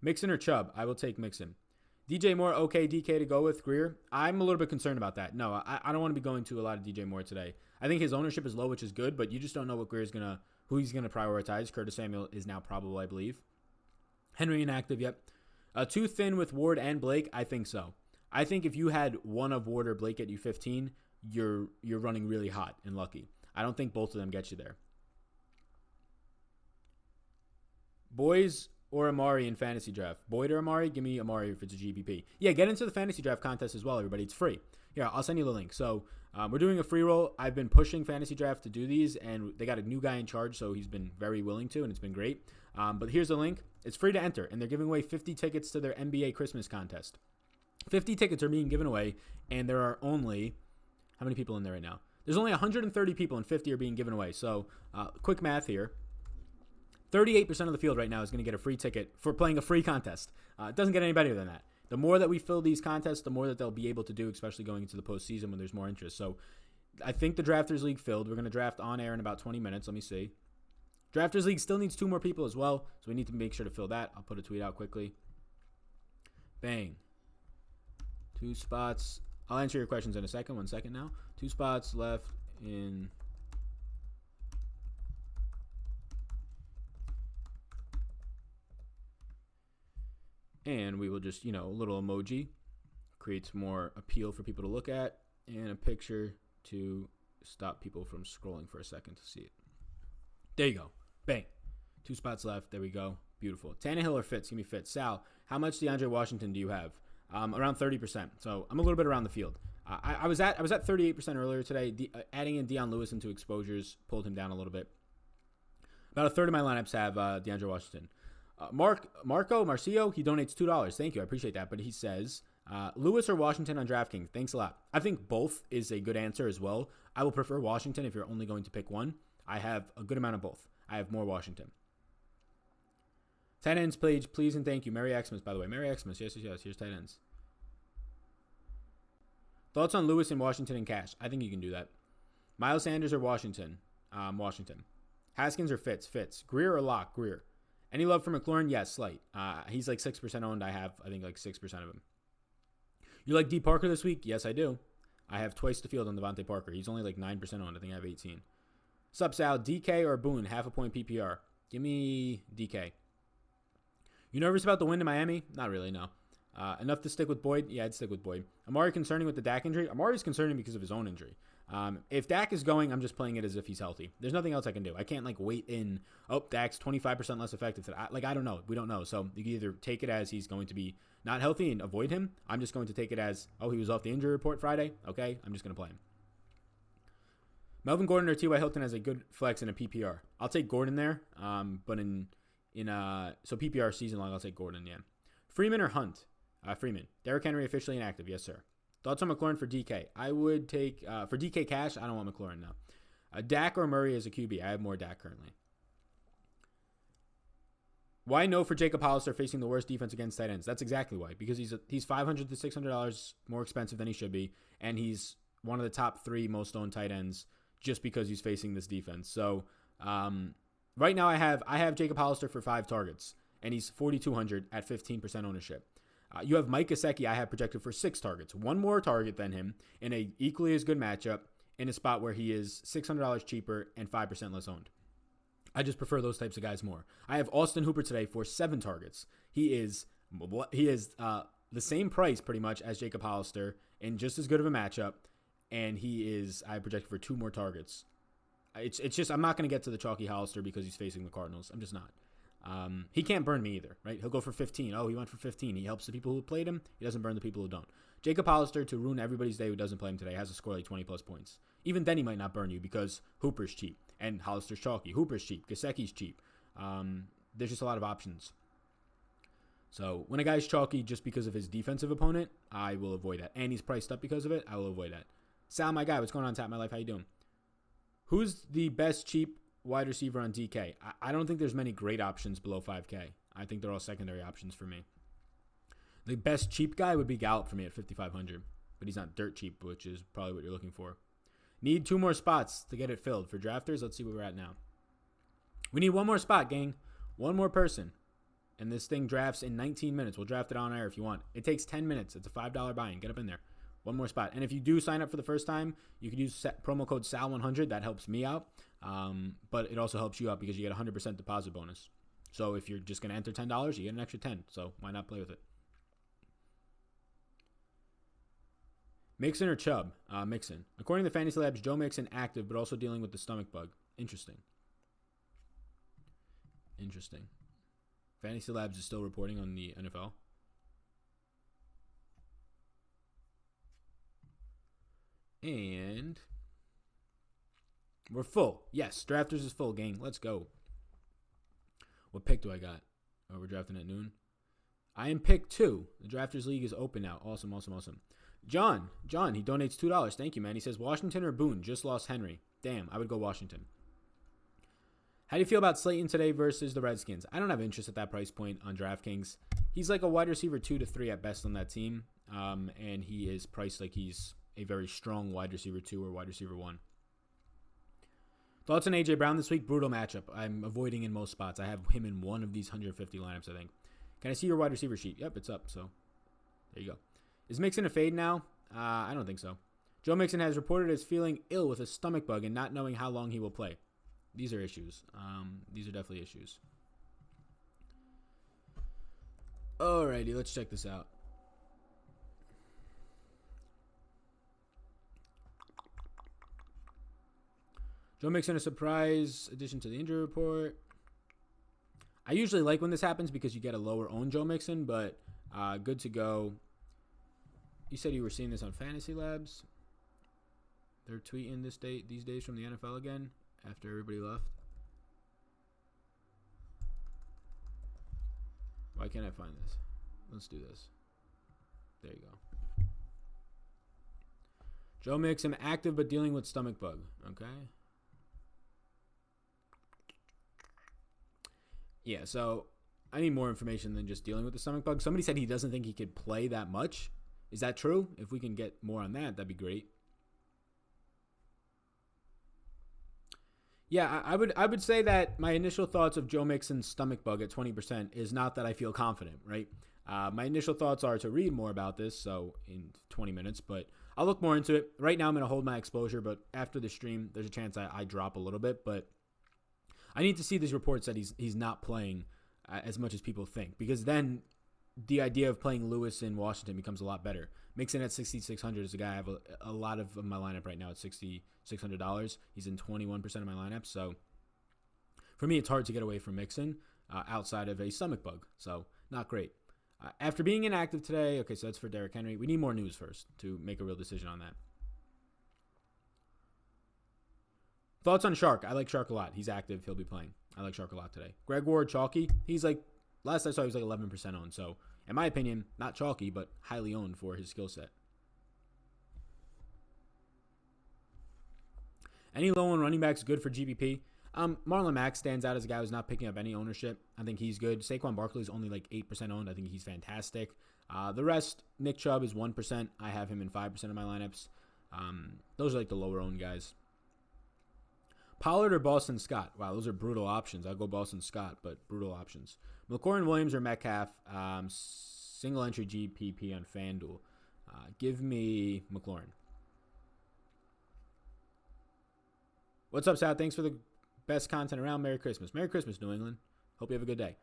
Mixon or Chubb? I will take Mixon. DJ Moore, okay, DK to go with. Greer? I'm a little bit concerned about that. No, I don't want to be going to a lot of DJ Moore today. I think his ownership is low, which is good, but you just don't know what Greer's who he's going to prioritize. Curtis Samuel is now probable, I believe. Henry inactive, yep. Too thin with Ward and Blake? I think so. I think if you had one of Ward or Blake at you 15, you're running really hot and lucky. I don't think both of them get you there. Boys or Amari in fantasy draft? Boyd or Amari? Give me Amari if it's a GPP. Yeah, get into the fantasy draft contest as well, everybody. It's free. Here, I'll send you the link. So we're doing a free roll. I've been pushing fantasy draft to do these, and they got a new guy in charge, so he's been very willing to, and it's been great. But here's the link. It's free to enter, and they're giving away 50 tickets to their NBA Christmas contest. 50 tickets are being given away, and there are only, how many people in there right now? There's only 130 people, and 50 are being given away. So quick math here. 38% of the field right now is going to get a free ticket for playing a free contest. It doesn't get any better than that. The more that we fill these contests, the more that they'll be able to do, especially going into the postseason when there's more interest. So I think the Drafters League filled. We're going to draft on air in about 20 minutes. Let me see. Drafters League still needs 2 more people as well, so we need to make sure to fill that. I'll put a tweet out quickly. Bang. 2 spots. I'll answer your questions in a second. 1 second now. 2 spots left in... And we will just, a little emoji. Creates more appeal for people to look at. And a picture to stop people from scrolling for a second to see it. There you go. Bang. 2 spots left. There we go. Beautiful. Tannehill or Fitz? Give me Fitz. Sal, how much DeAndre Washington do you have? Around 30%. So I'm a little bit around the field. I was at 38% earlier today. Adding in Deion Lewis into exposures pulled him down a little bit. About a third of my lineups have DeAndre Washington. Marcio, he donates $2. Thank you. I appreciate that. But he says, Lewis or Washington on DraftKings? Thanks a lot. I think both is a good answer as well. I will prefer Washington if you're only going to pick one. I have a good amount of both. I have more Washington. Tight ends page, please and thank you. Merry Xmas, by the way. Merry Xmas. Yes. Here's tight ends. Thoughts on Lewis and Washington in cash? I think you can do that. Miles Sanders or Washington? Washington. Haskins or Fitz? Fitz. Greer or Locke? Greer. Any love for McLaurin? Yes, slight. He's like 6% owned. I have, I think, like 6% of him. You like D. Parker this week? Yes, I do. I have twice the field on Devontae Parker. He's only like 9% owned. I think I have 18. Sup, Sal? DK or Boone? Half a point PPR. Give me DK. You nervous about the win in Miami? Not really, no. Enough to stick with Boyd? Yeah, I'd stick with Boyd. Amari concerning with the Dak injury? Amari's concerning because of his own injury. If Dak is going, I'm just playing it as if he's healthy. There's nothing else I can do. I can't wait in, Dak's 25% less effective today. I don't know. We don't know. So you can either take it as he's going to be not healthy and avoid him. I'm just going to take it as, he was off the injury report Friday. Okay, I'm just going to play him. Melvin Gordon or T.Y. Hilton has a good flex in a PPR. I'll take Gordon there, but so PPR season long, I'll take Gordon, yeah. Freeman or Hunt? Freeman. Derrick Henry officially inactive. Yes, sir. Thoughts on McLaurin for DK? I would take, for DK cash, I don't want McLaurin now. Dak or Murray as a QB? I have more Dak currently. Why no for Jacob Hollister facing the worst defense against tight ends? That's exactly why. Because he's $500 to $600 more expensive than he should be, and he's one of the top 3 most owned tight ends just because he's facing this defense. So right now I have Jacob Hollister for 5 targets, and he's $4,200 at 15% ownership. You have Mike Gesicki I have projected for 6 targets, 1 more target than him in a equally as good matchup in a spot where he is $600 cheaper and 5% less owned. I just prefer those types of guys more. I have Austin Hooper today for 7 targets. He is the same price pretty much as Jacob Hollister in just as good of a matchup, and I projected for 2 more targets. It's just I'm not going to get to the chalky Hollister because he's facing the Cardinals. I'm just not. He can't burn me either, right? He'll go for 15. He went for 15. He helps the people who played him. He doesn't burn the people who don't. Jacob Hollister, to ruin everybody's day who doesn't play him today, has to score like 20-plus points. Even then, he might not burn you because Hooper's cheap and Hollister's chalky. Hooper's cheap. Gesicki's cheap. There's just a lot of options. So when a guy's chalky just because of his defensive opponent, I will avoid that. And he's priced up because of it, I will avoid that. Sal, my guy, what's going on, Tap My Life? How you doing? Who's the best cheap wide receiver on DK? I don't think there's many great options below 5K. I think they're all secondary options for me. The best cheap guy would be Gallup for me at 5,500, but he's not dirt cheap, which is probably what you're looking for. Need 2 more spots to get it filled. For drafters, let's see where we're at now. We need 1 more spot, gang. 1 more person. And this thing drafts in 19 minutes. We'll draft it on air if you want. It takes 10 minutes. It's a $5 buy-in. Get up in there. 1 more spot. And if you do sign up for the first time, you can use promo code SAL100. That helps me out. But it also helps you out because you get a 100% deposit bonus. So if you're just going to enter $10, you get an extra 10. So why not play with it? Mixon or Chubb? Mixon. According to Fantasy Labs, Joe Mixon active, but also dealing with the stomach bug. Interesting. Fantasy Labs is still reporting on the NFL. And we're full. Yes, Drafters is full, gang. Let's go. What pick do I got? Oh, we're drafting at noon. I am pick 2. The Drafters League is open now. Awesome. John, he donates $2. Thank you, man. He says, Washington or Boone? Just lost Henry. Damn, I would go Washington. How do you feel about Slayton today versus the Redskins? I don't have interest at that price point on DraftKings. He's like a wide receiver 2 to 3 at best on that team. And he is priced like he's a very strong wide receiver 2 or wide receiver 1. Thoughts on A.J. Brown this week? Brutal matchup. I'm avoiding in most spots. I have him in one of these 150 lineups, I think. Can I see your wide receiver sheet? Yep, it's up. So there you go. Is Mixon a fade now? I don't think so. Joe Mixon has reported as feeling ill with a stomach bug and not knowing how long he will play. These are issues. These are definitely issues. Alrighty, let's check this out. Joe Mixon, a surprise addition to the injury report. I usually like when this happens because you get a lower owned Joe Mixon, but good to go. You said you were seeing this on Fantasy Labs. They're tweeting these days from the NFL again after everybody left. Why can't I find this? Let's do this. There you go. Joe Mixon active but dealing with stomach bug. Okay. Yeah, so I need more information than just dealing with the stomach bug. Somebody said he doesn't think he could play that much. Is that true? If we can get more on that, that'd be great. Yeah, I would say that my initial thoughts of Joe Mixon's stomach bug at 20% is not that I feel confident, right? My initial thoughts are to read more about this, so in 20 minutes, but I'll look more into it. Right now I'm going to hold my exposure, but after the stream, there's a chance I drop a little bit, but I need to see these reports that he's not playing as much as people think, because then the idea of playing Lewis in Washington becomes a lot better. Mixon at 6,600 is a guy I have a lot of my lineup right now at $6,600. He's in 21% of my lineup. So for me, it's hard to get away from Mixon outside of a stomach bug. So not great. After being inactive today, okay, so that's for Derrick Henry. We need more news first to make a real decision on that. Thoughts on Shark? I like Shark a lot. He's active. He'll be playing. I like Shark a lot today. Greg Ward, chalky. He's like, last I saw, he was like 11% owned. So, in my opinion, not chalky, but highly owned for his skill set. Any low on running backs good for GPP? Marlon Mack stands out as a guy who's not picking up any ownership. I think he's good. Saquon Barkley's only like 8% owned. I think he's fantastic. The rest, Nick Chubb is 1%. I have him in 5% of my lineups. Those are like the lower owned guys. Pollard or Boston Scott? Wow, those are brutal options. I'll go Boston Scott, but brutal options. McLaurin Williams or Metcalf? Single entry GPP on FanDuel. Give me McLaurin. What's up, Sal? Thanks for the best content around. Merry Christmas. Merry Christmas, New England. Hope you have a good day.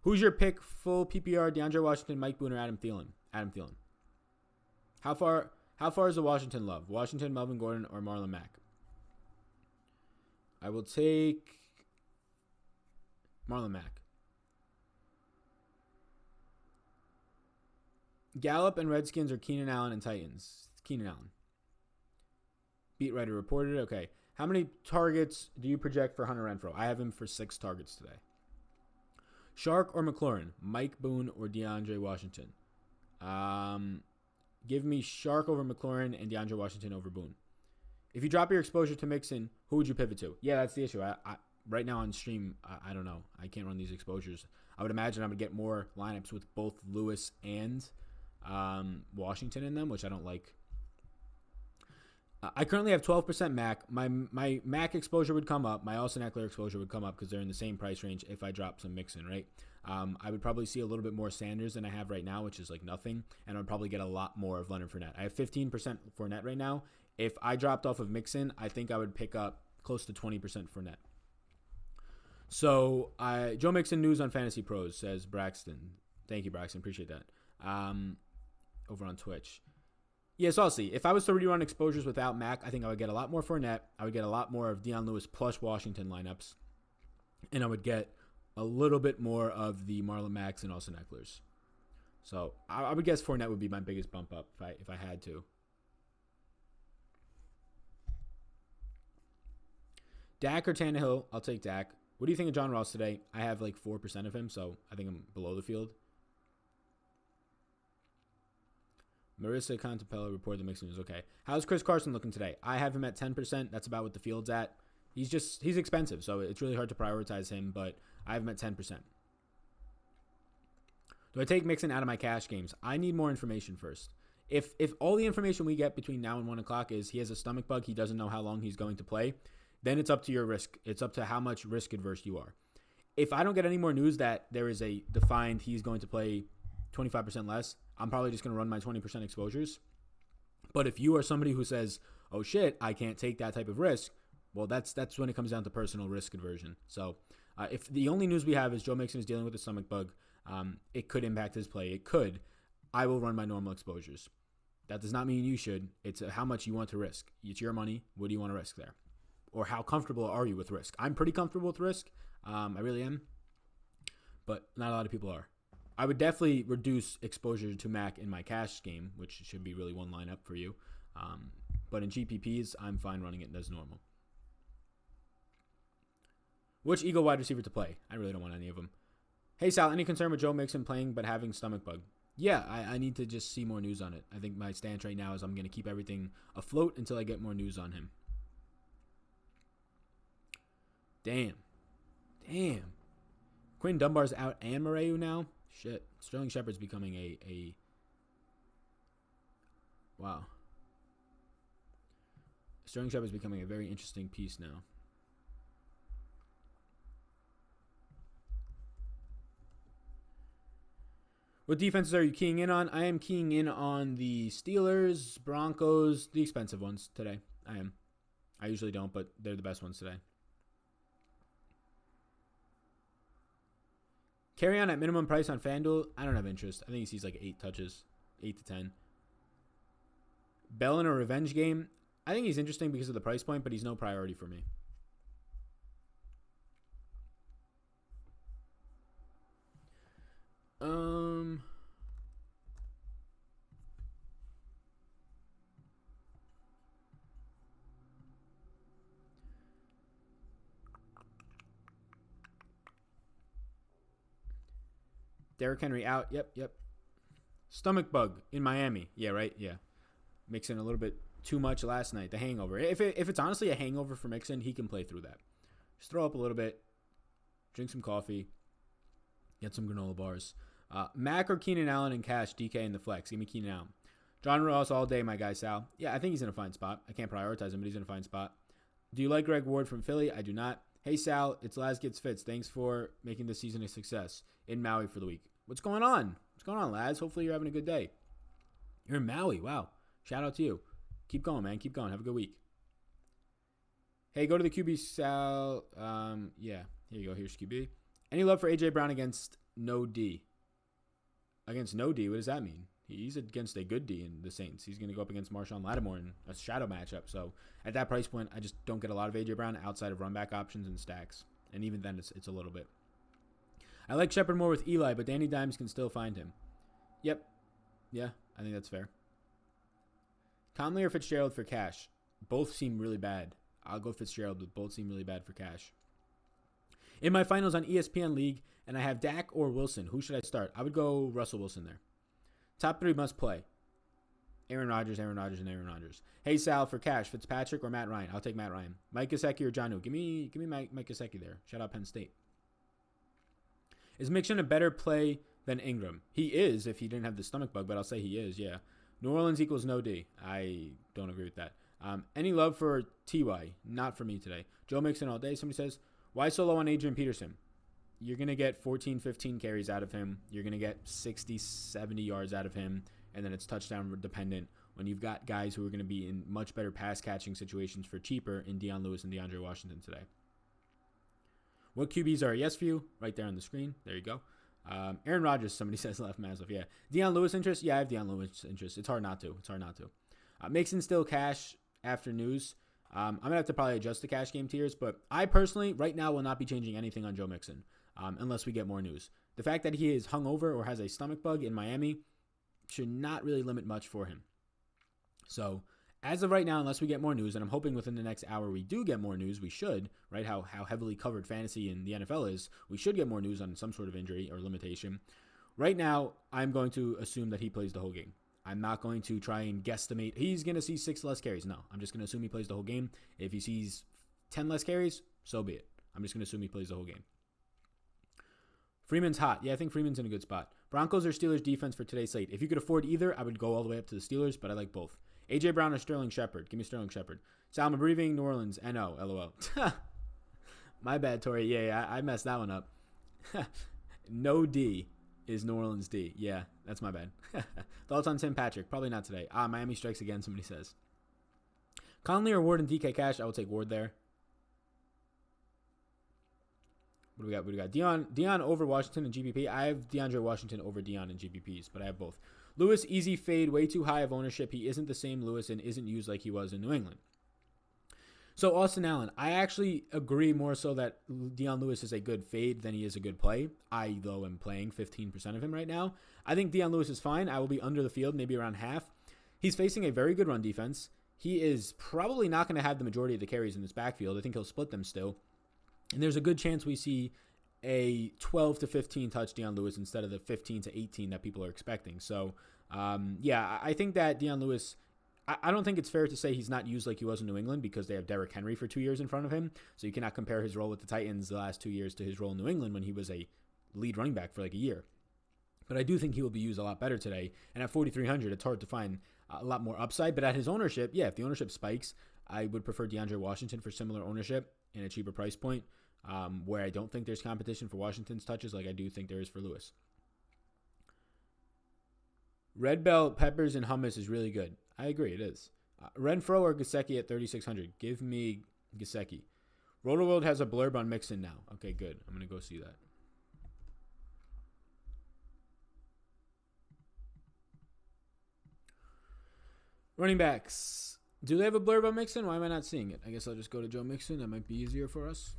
Who's your pick? Full PPR, DeAndre Washington, Mike Boone, or Adam Thielen? Adam Thielen. How far is the Washington love? Washington, Melvin Gordon, or Marlon Mack? I will take Marlon Mack. Gallup and Redskins or Keenan Allen and Titans? Keenan Allen. Beat writer reported. Okay. How many targets do you project for Hunter Renfrow? I have him for 6 targets today. Shark or McLaurin? Mike Boone or DeAndre Washington? Give me Shark over McLaurin and DeAndre Washington over Boone. If you drop your exposure to Mixon, who would you pivot to? Yeah, that's the issue. I right now on stream, I don't know. I can't run these exposures. I would imagine I would get more lineups with both Lewis and Washington in them, which I don't like. I currently have 12% Mac. My Mac exposure would come up. My Austin Eckler exposure would come up because they're in the same price range if I drop some Mixon, right? I would probably see a little bit more Sanders than I have right now, which is like nothing. And I would probably get a lot more of Leonard Fournette. I have 15% Fournette right now. If I dropped off of Mixon, I think I would pick up close to 20% Fournette. So, Joe Mixon news on Fantasy Pros, says Braxton. Thank you, Braxton. Appreciate that. Over on Twitch. Yeah, so I'll see. If I was to rerun exposures without Mac, I think I would get a lot more Fournette. I would get a lot more of Deion Lewis plus Washington lineups. And I would get a little bit more of the Marlon Macks and Austin Ecklers. So I would guess Fournette would be my biggest bump up if I had to. Dak or Tannehill? I'll take Dak. What do you think of John Ross today? I have like 4% of him, so I think I'm below the field. Marissa Contapella reported the Mixon is okay. How's Chris Carson looking today? I have him at 10%. That's about what the field's at. He's expensive, so it's really hard to prioritize him, but I have him at 10%. Do I take Mixon out of my cash games? I need more information first. If all the information we get between now and 1 o'clock is he has a stomach bug, he doesn't know how long he's going to play, then it's up to your risk. It's up to how much risk adverse you are. If I don't get any more news that there is a defined he's going to play 25% less, I'm probably just going to run my 20% exposures. But if you are somebody who says, oh shit, I can't take that type of risk, well, that's when it comes down to personal risk aversion. So if the only news we have is Joe Mixon is dealing with a stomach bug, it could impact his play. It could. I will run my normal exposures. That does not mean you should. It's how much you want to risk. It's your money. What do you want to risk there? Or how comfortable are you with risk? I'm pretty comfortable with risk. I really am. But not a lot of people are. I would definitely reduce exposure to Mac in my cash game, which should be really one lineup for you. But in GPPs, I'm fine running it as normal. Which Eagle wide receiver to play? I really don't want any of them. Hey, Sal, any concern with Joe Mixon playing but having stomach bug? Yeah, I need to just see more news on it. I think my stance right now is I'm going to keep everything afloat until I get more news on him. Damn. Quinn Dunbar's out and Moreu now? Shit. Sterling Shepard's becoming a wow. Sterling Shepard's becoming a very interesting piece now. What defenses are you keying in on? I am keying in on the Steelers, Broncos, the expensive ones today. I am. I usually don't, but they're the best ones today. Carry on at minimum price on FanDuel. I don't have interest. I think he sees like 8 touches, 8 to 10. Bell in a revenge game. I think he's interesting because of the price point, but he's no priority for me. Derrick Henry out. Yep. Stomach bug in Miami. Yeah, right? Yeah. Mixing a little bit too much last night. The hangover. If it's honestly a hangover for Mixon, he can play through that. Just throw up a little bit. Drink some coffee. Get some granola bars. Mac or Keenan Allen in cash. DK in the flex. Give me Keenan Allen. John Ross all day, my guy Sal. Yeah, I think he's in a fine spot. I can't prioritize him, but he's in a fine spot. Do you like Greg Ward from Philly? I do not. Hey, Sal, it's Laz Gets Fits. Thanks for making this season a success in Maui for the week. What's going on? What's going on, Laz? Hopefully you're having a good day. You're in Maui. Wow. Shout out to you. Keep going, man. Keep going. Have a good week. Hey, go to the QB, Sal. Yeah. Here you go. Here's QB. Any love for A.J. Brown against no D? Against no D? What does that mean? He's against a good D in the Saints. He's going to go up against Marshawn Lattimore in a shadow matchup. So at that price point, I just don't get a lot of A.J. Brown outside of run back options and stacks. And even then, it's a little bit. I like Shepard more with Eli, but Danny Dimes can still find him. Yep. Yeah, I think that's fair. Conley or Fitzgerald for cash? Both seem really bad. I'll go Fitzgerald, but both seem really bad for cash. In my finals on ESPN League, and I have Dak or Wilson. Who should I start? I would go Russell Wilson there. Top 3 must play. Aaron Rodgers, and Aaron Rodgers. Hey, Sal, for cash, Fitzpatrick or Matt Ryan? I'll take Matt Ryan. Mike Gesicki or Jonnu? Give me Mike Gesicki there. Shout out Penn State. Is Mixon a better play than Ingram? He is if he didn't have the stomach bug, but I'll say he is, yeah. New Orleans equals no D. I don't agree with that. Any love for T.Y.? Not for me today. Joe Mixon all day. Somebody says, why so low on Adrian Peterson? You're going to get 14, 15 carries out of him. You're going to get 60, 70 yards out of him. And then it's touchdown dependent when you've got guys who are going to be in much better pass catching situations for cheaper in Deion Lewis and DeAndre Washington today. What QBs are a yes for you? Right there on the screen. There you go. Aaron Rodgers, somebody says left massive. Yeah. Deion Lewis interest? Yeah, I have Deion Lewis interest. It's hard not to. Mixon still cash after news. I'm going to have to probably adjust the cash game tiers, but I personally right now will not be changing anything on Joe Mixon unless we get more news. The fact that he is hungover or has a stomach bug in Miami should not really limit much for him. So as of right now, unless we get more news, and I'm hoping within the next hour we do get more news, we should, right? How heavily covered fantasy in the NFL is, we should get more news on some sort of injury or limitation. Right now, I'm going to assume that he plays the whole game. I'm not going to try and guesstimate. He's going to see 6 less carries. No, I'm just going to assume he plays the whole game. If he sees 10 less carries, so be it. I'm just going to assume he plays the whole game. Freeman's hot. Yeah, I think Freeman's in a good spot. Broncos or Steelers defense for today's slate. If you could afford either, I would go all the way up to the Steelers, but I like both. A.J. Brown or Sterling Shepard? Give me Sterling Shepard. Sal, I'm breathing New Orleans. N.O. LOL. My bad, Tori. Yeah, I messed that one up. No D is New Orleans D. Yeah, that's my bad. Thoughts on Tim Patrick? Probably not today. Miami strikes again, somebody says. Conley or Ward and DK Cash? I will take Ward there. What do we got? Deion over Washington and GPP. I have DeAndre Washington over Deion and GPPs, but I have both. Lewis, easy fade, way too high of ownership. He isn't the same Lewis and isn't used like he was in New England. So Austin Allen, I actually agree more so that Deion Lewis is a good fade than he is a good play. I, though, am playing 15% of him right now. I think Deion Lewis is fine. I will be under the field, maybe around half. He's facing a very good run defense. He is probably not going to have the majority of the carries in this backfield. I think he'll split them still. And there's a good chance we see a 12 to 15 touch Deion Lewis instead of the 15 to 18 that people are expecting. So, yeah, I think that Deion Lewis, I don't think it's fair to say he's not used like he was in New England because they have Derrick Henry for 2 years in front of him. So you cannot compare his role with the Titans the last 2 years to his role in New England when he was a lead running back for like a year. But I do think he will be used a lot better today. And at 4,300, it's hard to find a lot more upside. But at his ownership, yeah, if the ownership spikes, I would prefer DeAndre Washington for similar ownership and a cheaper price point, where I don't think there's competition for Washington's touches like I do think there is for Lewis. Red Bell, peppers, and hummus is really good. I agree, it is. Renfro or Gesicki at 3,600? Give me Gesicki. RotoWorld has a blurb on Mixon now. Okay, good. I'm going to go see that. Running backs. Do they have a blurb on Mixon? Why am I not seeing it? I guess I'll just go to Joe Mixon. That might be easier for us.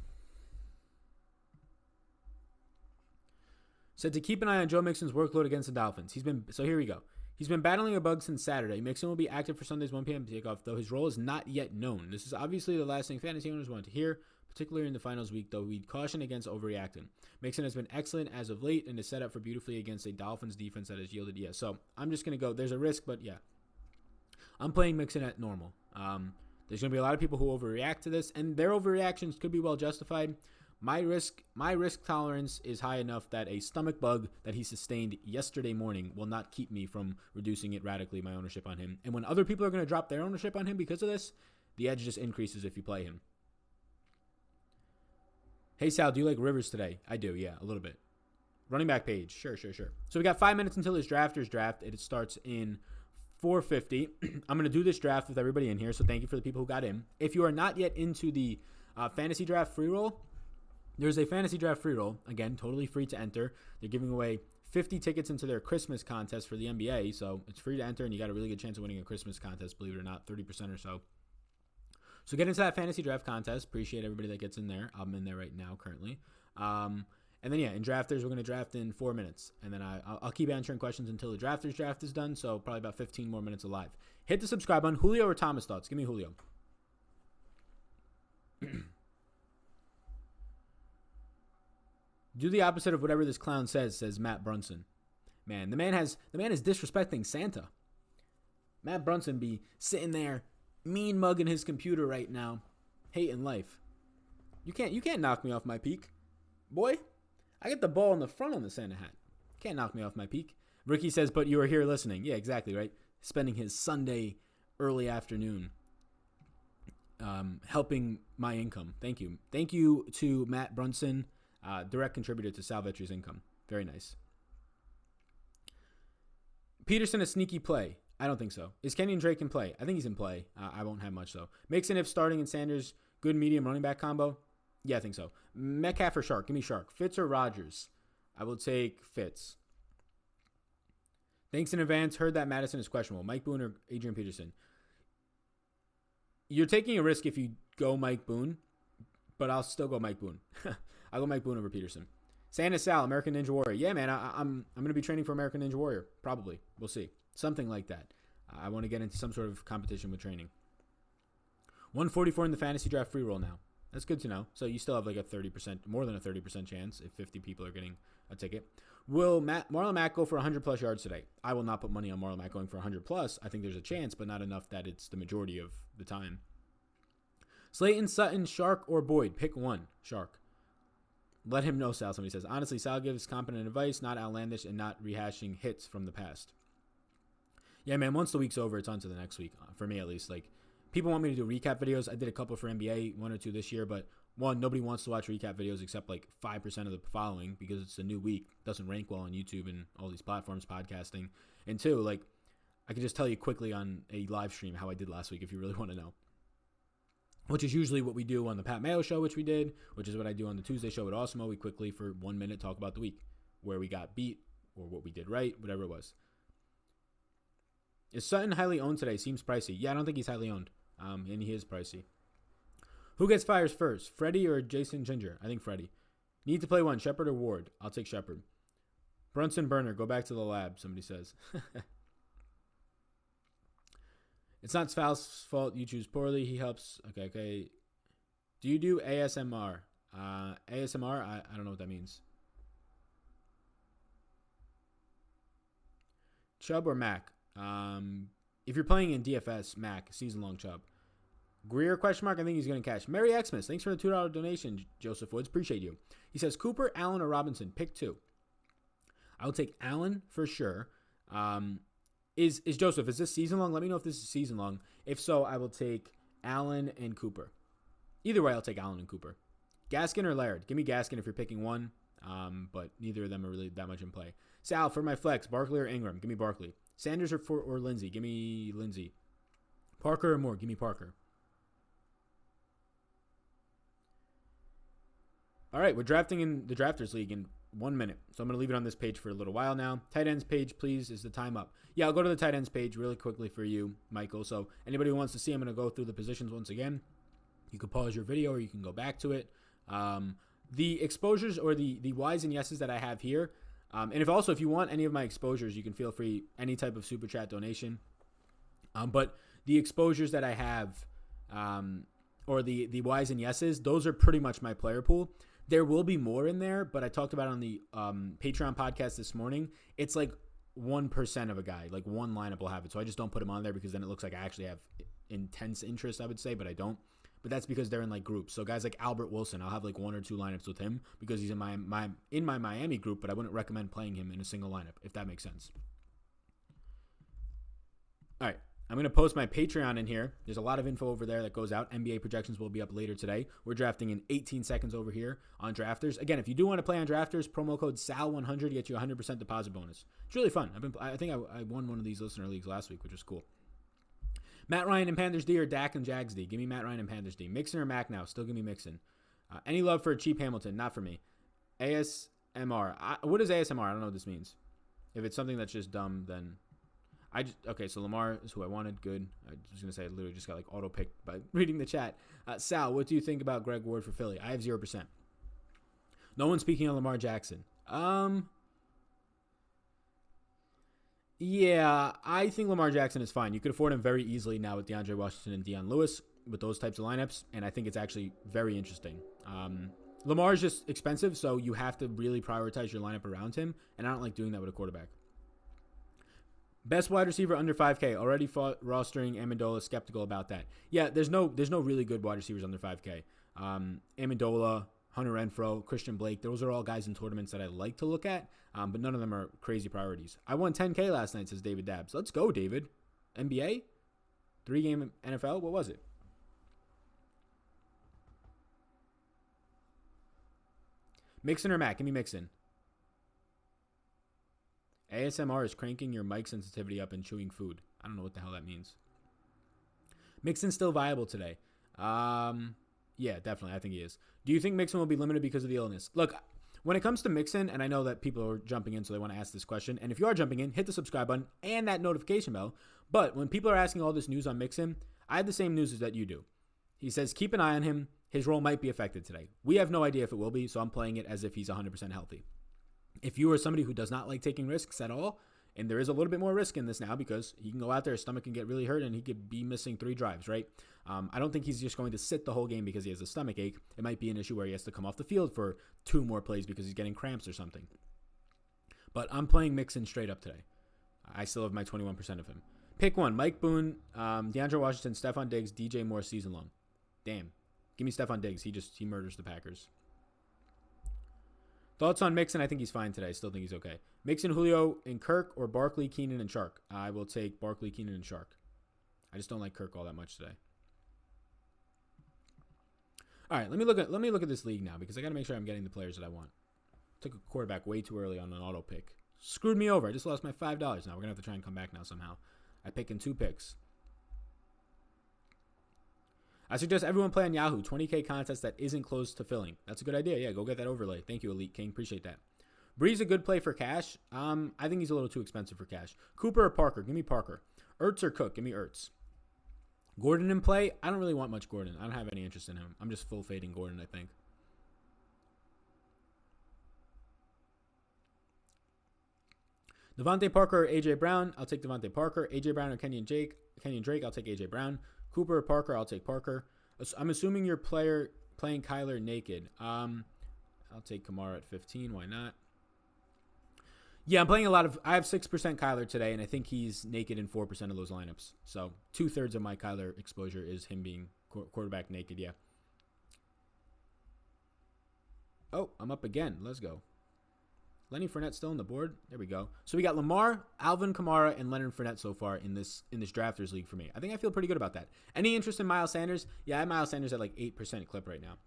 Said to keep an eye on Joe Mixon's workload against the Dolphins. So here we go. He's been battling a bug since Saturday. Mixon will be active for Sunday's 1 p.m. kickoff, though his role is not yet known. This is obviously the last thing fantasy owners want to hear, particularly in the finals week, though we'd caution against overreacting. Mixon has been excellent as of late and is set up for beautifully against a Dolphins defense that has yielded yes. So I'm just going to go. There's a risk, but yeah. I'm playing Mixon at normal. There's going to be a lot of people who overreact to this, and their overreactions could be well justified. My risk tolerance is high enough that a stomach bug that he sustained yesterday morning will not keep me from reducing it radically, my ownership on him. And when other people are going to drop their ownership on him because of this, the edge just increases if you play him. Hey, Sal, do you like Rivers today? I do, yeah, a little bit. Running back page, sure. So we got 5 minutes until his drafters draft. It starts in 4:50. I'm going to do this draft with everybody in here, so thank you for the people who got in. If you are not yet into the fantasy draft free roll, there's a fantasy draft free roll. Again, totally free to enter. They're giving away 50 tickets into their Christmas contest for the NBA, so it's free to enter, and you got a really good chance of winning a Christmas contest, believe it or not, 30% or so. So get into that fantasy draft contest. Appreciate everybody that gets in there. I'm in there right now currently. And then, yeah, in drafters, we're going to draft in 4 minutes. And then I'll keep answering questions until the drafters draft is done, so probably about 15 more minutes alive. Hit the subscribe button. Julio or Thomas thoughts? Give me Julio. Do the opposite of whatever this clown says Matt Brunson. Man, the man is disrespecting Santa. Matt Brunson be sitting there mean mugging his computer right now, hating life. You can't knock me off my peak. Boy, I get the ball in the front on the Santa hat. Can't knock me off my peak. Ricky says, but you are here listening. Yeah, exactly, right? Spending his Sunday early afternoon helping my income. Thank you. Thank you to Matt Brunson, direct contributor to Sal Vetri's income. Very nice. Peterson a sneaky play? I don't think so. Is Kenyan Drake in play? I think he's in play. I won't have much, though. Mixon if starting and Sanders, good medium running back combo? Yeah, I think so. Metcalf or Shark? Give me Shark. Fitz or Rodgers? I will take Fitz. Thanks in advance. Heard that Madison is questionable. Mike Boone or Adrian Peterson? You're taking a risk if you go Mike Boone, but I'll still go Mike Boone. I'll go Mike Boone over Peterson. Santa Sal, American Ninja Warrior. Yeah, man, I'm going to be training for American Ninja Warrior. Probably. We'll see. Something like that. I want to get into some sort of competition with training. 144 in the fantasy draft free roll now. That's good to know. So you still have like a 30%, more than a 30% chance if 50 people are getting a ticket. Will Marlon Mack go for 100 plus yards today? I will not put money on Marlon Mack going for 100 plus. I think there's a chance, but not enough that it's the majority of the time. Slayton, Sutton, Shark, or Boyd? Pick one. Shark. Let him know, Sal. Somebody says, honestly, Sal gives competent advice, not outlandish, and not rehashing hits from the past. Yeah, man, once the week's over, it's on to the next week. For me, at least. Like, people want me to do recap videos. I did a couple for NBA, 1 or 2 this year, but one, nobody wants to watch recap videos except like 5% of the following because it's a new week. It doesn't rank well on YouTube and all these platforms, podcasting. And 2, like, I can just tell you quickly on a live stream how I did last week if you really want to know. Which is usually what we do on the Pat Mayo show, which we did, which is what I do on the Tuesday show with Awesemo. We quickly, for 1 minute, talk about the week, where we got beat or what we did right, whatever it was. Is Sutton highly owned today? Seems pricey. Yeah, I don't think he's highly owned, and he is pricey. Who gets fires first, Freddie or Jason Ginger? I think Freddie. Need to play one, Shepard or Ward? I'll take Shepard. Brunson Burner, go back to the lab, somebody says. It's not Fal's fault you choose poorly. He helps. Okay. Do you do ASMR? ASMR? I don't know what that means. Chubb or Mac? If you're playing in DFS, Mac, season-long Chubb. Greer, question mark, I think he's going to catch. Merry Xmas, thanks for the $2 donation, Joseph Woods. Appreciate you. He says, Cooper, Allen, or Robinson? Pick 2. I will take Allen for sure. Is Joseph, is this season-long? Let me know if this is season-long. If so, I will take Allen and Cooper. Either way, I'll take Allen and Cooper. Gaskin or Laird? Give me Gaskin if you're picking one, but neither of them are really that much in play. Sal, for my flex, Barkley or Ingram? Give me Barkley. Sanders or Lindsey? Give me Lindsey. Parker or Moore? Give me Parker. All right, we're drafting in the Drafters League in 1 minute. So I'm going to leave it on this page for a little while now. Tight ends page, please. Is the time up? Yeah, I'll go to the tight ends page really quickly for you, Michael. So anybody who wants to see, I'm going to go through the positions once again. You can pause your video or you can go back to it. The exposures or the whys and yeses that I have here. And if you want any of my exposures, you can feel free, any type of super chat donation. But the exposures that I have, or the whys and yeses, those are pretty much my player pool. There will be more in there, but I talked about it on the Patreon podcast this morning. It's like 1% of a guy, like one lineup will have it. So I just don't put him on there because then it looks like I actually have intense interest, I would say, but I don't. But that's because they're in like groups. So guys like Albert Wilson, I'll have like 1 or 2 lineups with him because he's in my Miami group, but I wouldn't recommend playing him in a single lineup, if that makes sense. All right. I'm going to post my Patreon in here. There's a lot of info over there that goes out. NBA projections will be up later today. We're drafting in 18 seconds over here on Drafters. Again, if you do want to play on Drafters, promo code SAL100 gets you a 100% deposit bonus. It's really fun. I think I won one of these listener leagues last week, which was cool. Matt Ryan and Panthers D or Dak and Jags D? Give me Matt Ryan and Panthers D. Mixon or Mac now? Still give me Mixon. Any love for a cheap Hamilton? Not for me. ASMR. What is ASMR? I don't know what this means. If it's something that's just dumb, then... Okay, so Lamar is who I wanted. Good. I was going to say I literally just got like auto-picked by reading the chat. Sal, what do you think about Greg Ward for Philly? I have 0%. No one's speaking on Lamar Jackson. Yeah, I think Lamar Jackson is fine. You could afford him very easily now with DeAndre Washington and Deion Lewis with those types of lineups, and I think it's actually very interesting. Lamar is just expensive, so you have to really prioritize your lineup around him, and I don't like doing that with a quarterback. Best wide receiver under 5K. Already rostering Amendola. Skeptical about that. Yeah, there's no really good wide receivers under 5K. Amendola, Hunter Renfrow, Christian Blake. Those are all guys in tournaments that I like to look at, but none of them are crazy priorities. I won 10K last night, says David Dabbs. Let's go, David. NBA? 3-game NFL? What was it? Mixon or Mac? Give me Mixon. ASMR is cranking your mic sensitivity up and chewing food. I don't know what the hell that means. Mixon's still viable today. Yeah, definitely. I think he is. Do you think Mixon will be limited because of the illness? Look, when it comes to Mixon, and I know that people are jumping in, so they want to ask this question. And if you are jumping in, hit the subscribe button and that notification bell. But when people are asking all this news on Mixon, I have the same news that you do. He says, keep an eye on him. His role might be affected today. We have no idea if it will be, so I'm playing it as if he's 100% healthy. If you are somebody who does not like taking risks at all, and there is a little bit more risk in this now because he can go out there, his stomach can get really hurt, and he could be missing 3 drives, right? I don't think he's just going to sit the whole game because he has a stomach ache. It might be an issue where he has to come off the field for 2 more plays because he's getting cramps or something. But I'm playing Mixon straight up today. I still have my 21% of him. Pick one: Mike Boone, DeAndre Washington, Stephon Diggs, DJ Moore season long. Damn. Give me Stephon Diggs. He murders the Packers. Thoughts on Mixon? I think he's fine today. I still think he's okay. Mixon, Julio, and Kirk, or Barkley, Keenan, and Shark? I will take Barkley, Keenan, and Shark. I just don't like Kirk all that much today. All right, let me look at this league now because I got to make sure I'm getting the players that I want. Took a quarterback way too early on an auto pick. Screwed me over. I just lost my $5. Now we're gonna have to try and come back now somehow. I pick in 2 picks. I suggest everyone play on Yahoo. 20K contest that isn't close to filling. That's a good idea. Yeah, go get that overlay. Thank you, Elite King. Appreciate that. Bree's a good play for cash. I think he's a little too expensive for cash. Cooper or Parker? Give me Parker. Ertz or Cook? Give me Ertz. Gordon in play? I don't really want much Gordon. I don't have any interest in him. I'm just full fading Gordon, I think. Devontae Parker or A.J. Brown? I'll take Devontae Parker. A.J. Brown or Kenyan Drake? I'll take A.J. Brown. Cooper or Parker? I'll take Parker. I'm assuming you're playing Kyler naked. I'll take Kamara at 15. Why not? Yeah, I'm playing I have 6% Kyler today, and I think he's naked in 4% of those lineups. So 2/3 of my Kyler exposure is him being quarterback naked, yeah. Oh, I'm up again. Let's go. Lenny Fournette still on the board. There we go. So we got Lamar, Alvin Kamara, and Leonard Fournette so far in this drafters league for me. I think I feel pretty good about that. Any interest in Miles Sanders? Yeah, I have Miles Sanders at like 8% clip right now.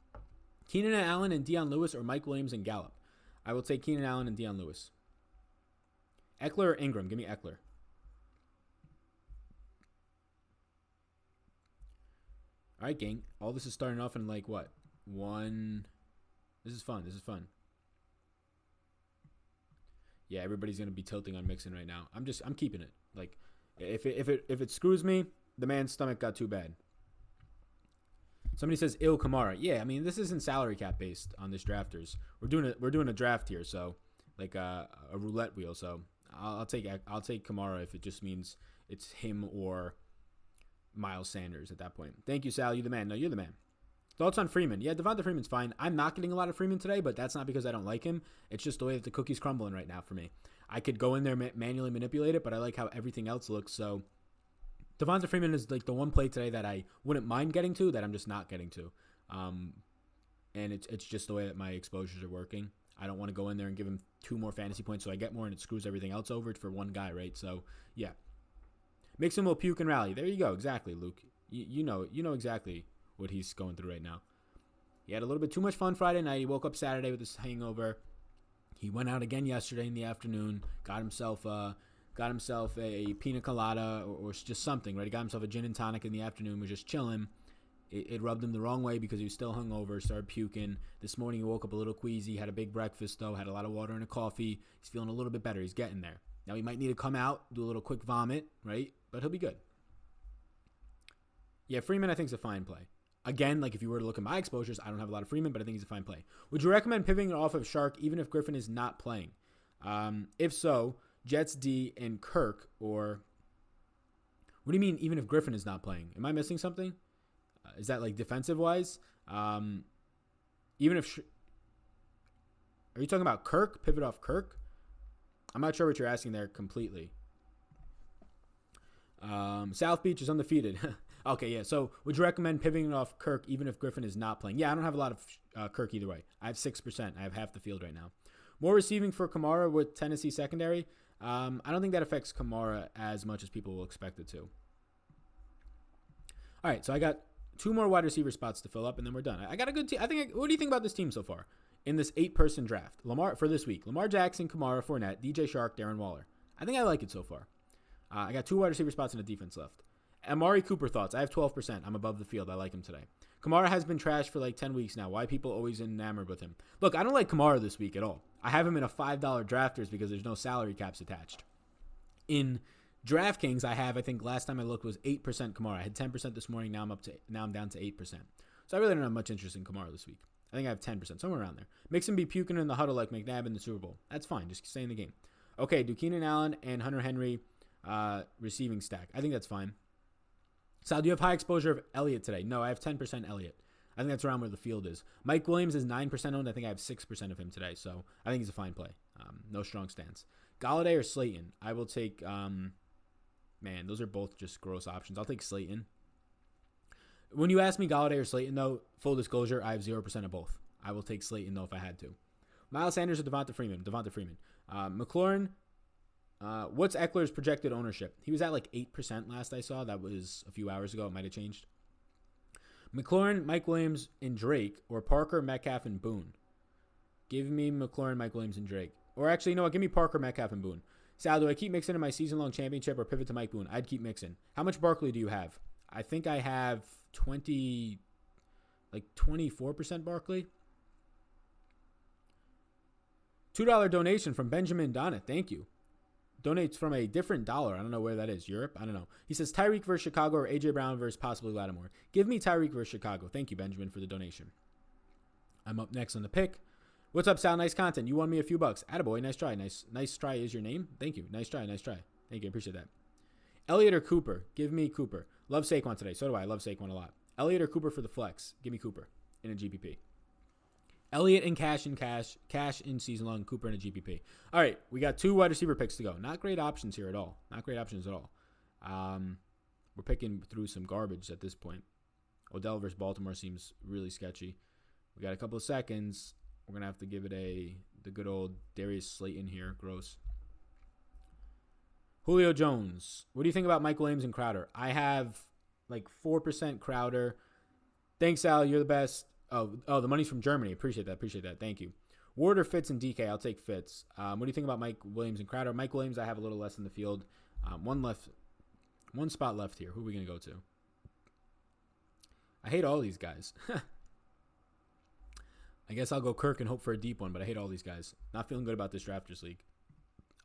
Keenan Allen and Deion Lewis, or Mike Williams and Gallup? I will take Keenan Allen and Deion Lewis. Eckler or Ingram? Give me Eckler. All right, gang. All this is starting off in like what? This is fun. Yeah, everybody's gonna be tilting on Mixon right now. I'm keeping it. Like, if it screws me, the man's stomach got too bad. Somebody says ill Kamara. Yeah, I mean this isn't salary cap based on this drafters. We're doing a draft here, so like a roulette wheel. So I'll take Kamara if it just means it's him or Miles Sanders at that point. Thank you, Sal. You the man. No, you're the man. Thoughts on Freeman? Yeah, Devonta Freeman's fine. I'm not getting a lot of Freeman today, but that's not because I don't like him. It's just the way that the cookie's crumbling right now for me. I could go in there manually manipulate it, but I like how everything else looks. So Devonta Freeman is like the one play today that I wouldn't mind getting to that I'm just not getting to. And it's just the way that my exposures are working. I don't want to go in there and give him 2 more fantasy points so I get more and it screws everything else over for one guy, right? So, yeah. Mixon will puke and rally. There you go. Exactly, Luke. You know exactly what he's going through right now. He had a little bit too much fun Friday night. He woke up Saturday with this hangover. He went out again yesterday in the afternoon, got himself a pina colada or just something, right? He got himself a gin and tonic in the afternoon, was just chilling. It rubbed him the wrong way because he was still hungover, started puking. This morning he woke up a little queasy, had a big breakfast though, had a lot of water and a coffee. He's feeling a little bit better. He's getting there. Now he might need to come out, do a little quick vomit, right? But he'll be good. Yeah, Freeman I think is a fine play. Again, like if you were to look at my exposures, I don't have a lot of Freeman, but I think he's a fine play. Would you recommend pivoting off of Shark even if Griffin is not playing? If so, Jets D and Kirk, or what do you mean even if Griffin is not playing? Am I missing something? Is that like defensive wise? Even if Are you talking about Kirk? Pivot off Kirk? I'm not sure what you're asking there completely. South Beach is undefeated. Okay, yeah. So would you recommend pivoting off Kirk even if Griffin is not playing? Yeah, I don't have a lot of Kirk either way. I have 6%. I have half the field right now. More receiving for Kamara with Tennessee secondary. I don't think that affects Kamara as much as people will expect it to. All right, so I got 2 more wide receiver spots to fill up, and then we're done. I got a good team. What do you think about this team so far in this 8-person draft? Lamar for this week: Lamar Jackson, Kamara, Fournette, DJ Shark, Darren Waller. I think I like it so far. I got 2 wide receiver spots and a defense left. Amari Cooper thoughts. I have 12%. I'm above the field. I like him today. Kamara has been trashed for like 10 weeks now. Why people always enamored with him? Look, I don't like Kamara this week at all. I have him in a $5 drafters because there's no salary caps attached. In DraftKings, I think last time I looked was 8% Kamara. I had 10% this morning. Now I'm down to 8%. So I really don't have much interest in Kamara this week. I think I have 10%, somewhere around there. Makes him be puking in the huddle like McNabb in the Super Bowl. That's fine. Just stay in the game. Okay, do Keenan Allen and Hunter Henry receiving stack. I think that's fine. Sal, do you have high exposure of Elliott today? No, I have 10% Elliott. I think that's around where the field is. Mike Williams is 9% owned. I think I have 6% of him today. So I think he's a fine play. No strong stance. Galladay or Slayton? I will take, man, those are both just gross options. I'll take Slayton. When you ask me Galladay or Slayton, though, full disclosure, I have 0% of both. I will take Slayton, though, if I had to. Miles Sanders or Devonta Freeman? Devonta Freeman. McLaurin. What's Eckler's projected ownership? He was at like 8% last I saw. That was a few hours ago. It might have changed. McLaurin, Mike Williams, and Drake, or Parker, Metcalf, and Boone. Give me McLaurin, Mike Williams, and Drake. Or actually, you know what? Give me Parker, Metcalf, and Boone. Sal, do I keep mixing in my season-long championship or pivot to Mike Boone? I'd keep mixing. How much Barkley do you have? I think I have 24% Barkley. $2 donation from Benjamin Donnett. Thank you. Donates from a different dollar. I don't know where that is. Europe? I don't know. He says Tyreek versus Chicago or A.J. Brown versus possibly Lattimore. Give me Tyreek versus Chicago. Thank you, Benjamin, for the donation. I'm up next on the pick. What's up, Sal? Nice content. You won me a few bucks. Attaboy. Nice try. Nice try is your name. Thank you. Nice try. Thank you. I appreciate that. Elliott or Cooper? Give me Cooper. Love Saquon today. So do I. Love Saquon a lot. Elliott or Cooper for the flex? Give me Cooper in a GPP. Elliott and cash in season long, Cooper in a GPP. All right, we got 2 wide receiver picks to go. Not great options here at all. We're picking through some garbage at this point. Odell versus Baltimore seems really sketchy. We got a couple of seconds. We're going to have to give it the good old Darius Slayton here. Gross. Julio Jones. What do you think about Mike Williams and Crowder? I have like 4% Crowder. Thanks, Al. You're the best. Oh, the money's from Germany. Appreciate that. Thank you. Ward or Fitz and DK? I'll take Fitz. What do you think about Mike Williams and Crowder? Mike Williams, I have a little less in the field. One spot left here. Who are we going to go to? I hate all these guys. I guess I'll go Kirk and hope for a deep one, but I hate all these guys. Not feeling good about this Drafters League.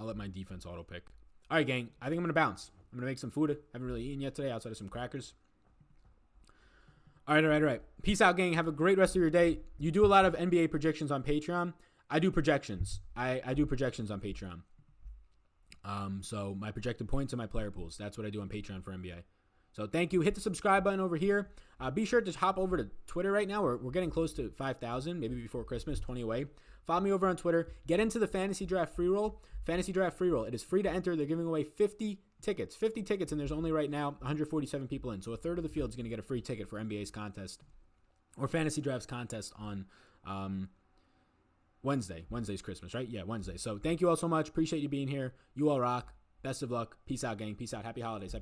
I'll let my defense auto pick. All right, gang. I think I'm going to bounce. I'm going to make some food. I haven't really eaten yet today outside of some crackers. All right. Peace out, gang. Have a great rest of your day. You do a lot of NBA projections on Patreon. I do projections. I do projections on Patreon. So my projected points and my player pools. That's what I do on Patreon for NBA. So thank you. Hit the subscribe button over here. Be sure to hop over to Twitter right now. We're getting close to 5,000, maybe before Christmas, 20 away. Follow me over on Twitter. Get into the Fantasy Draft Free Roll. Fantasy Draft Free Roll. It is free to enter. They're giving away 50 tickets, and there's only right now 147 people in. So a third of the field is going to get a free ticket for NBA's contest or Fantasy Draft's contest on Wednesday. Wednesday's Christmas, right? Yeah, Wednesday. So thank you all so much. Appreciate you being here. You all rock. Best of luck. Peace out, gang. Peace out. Happy holidays.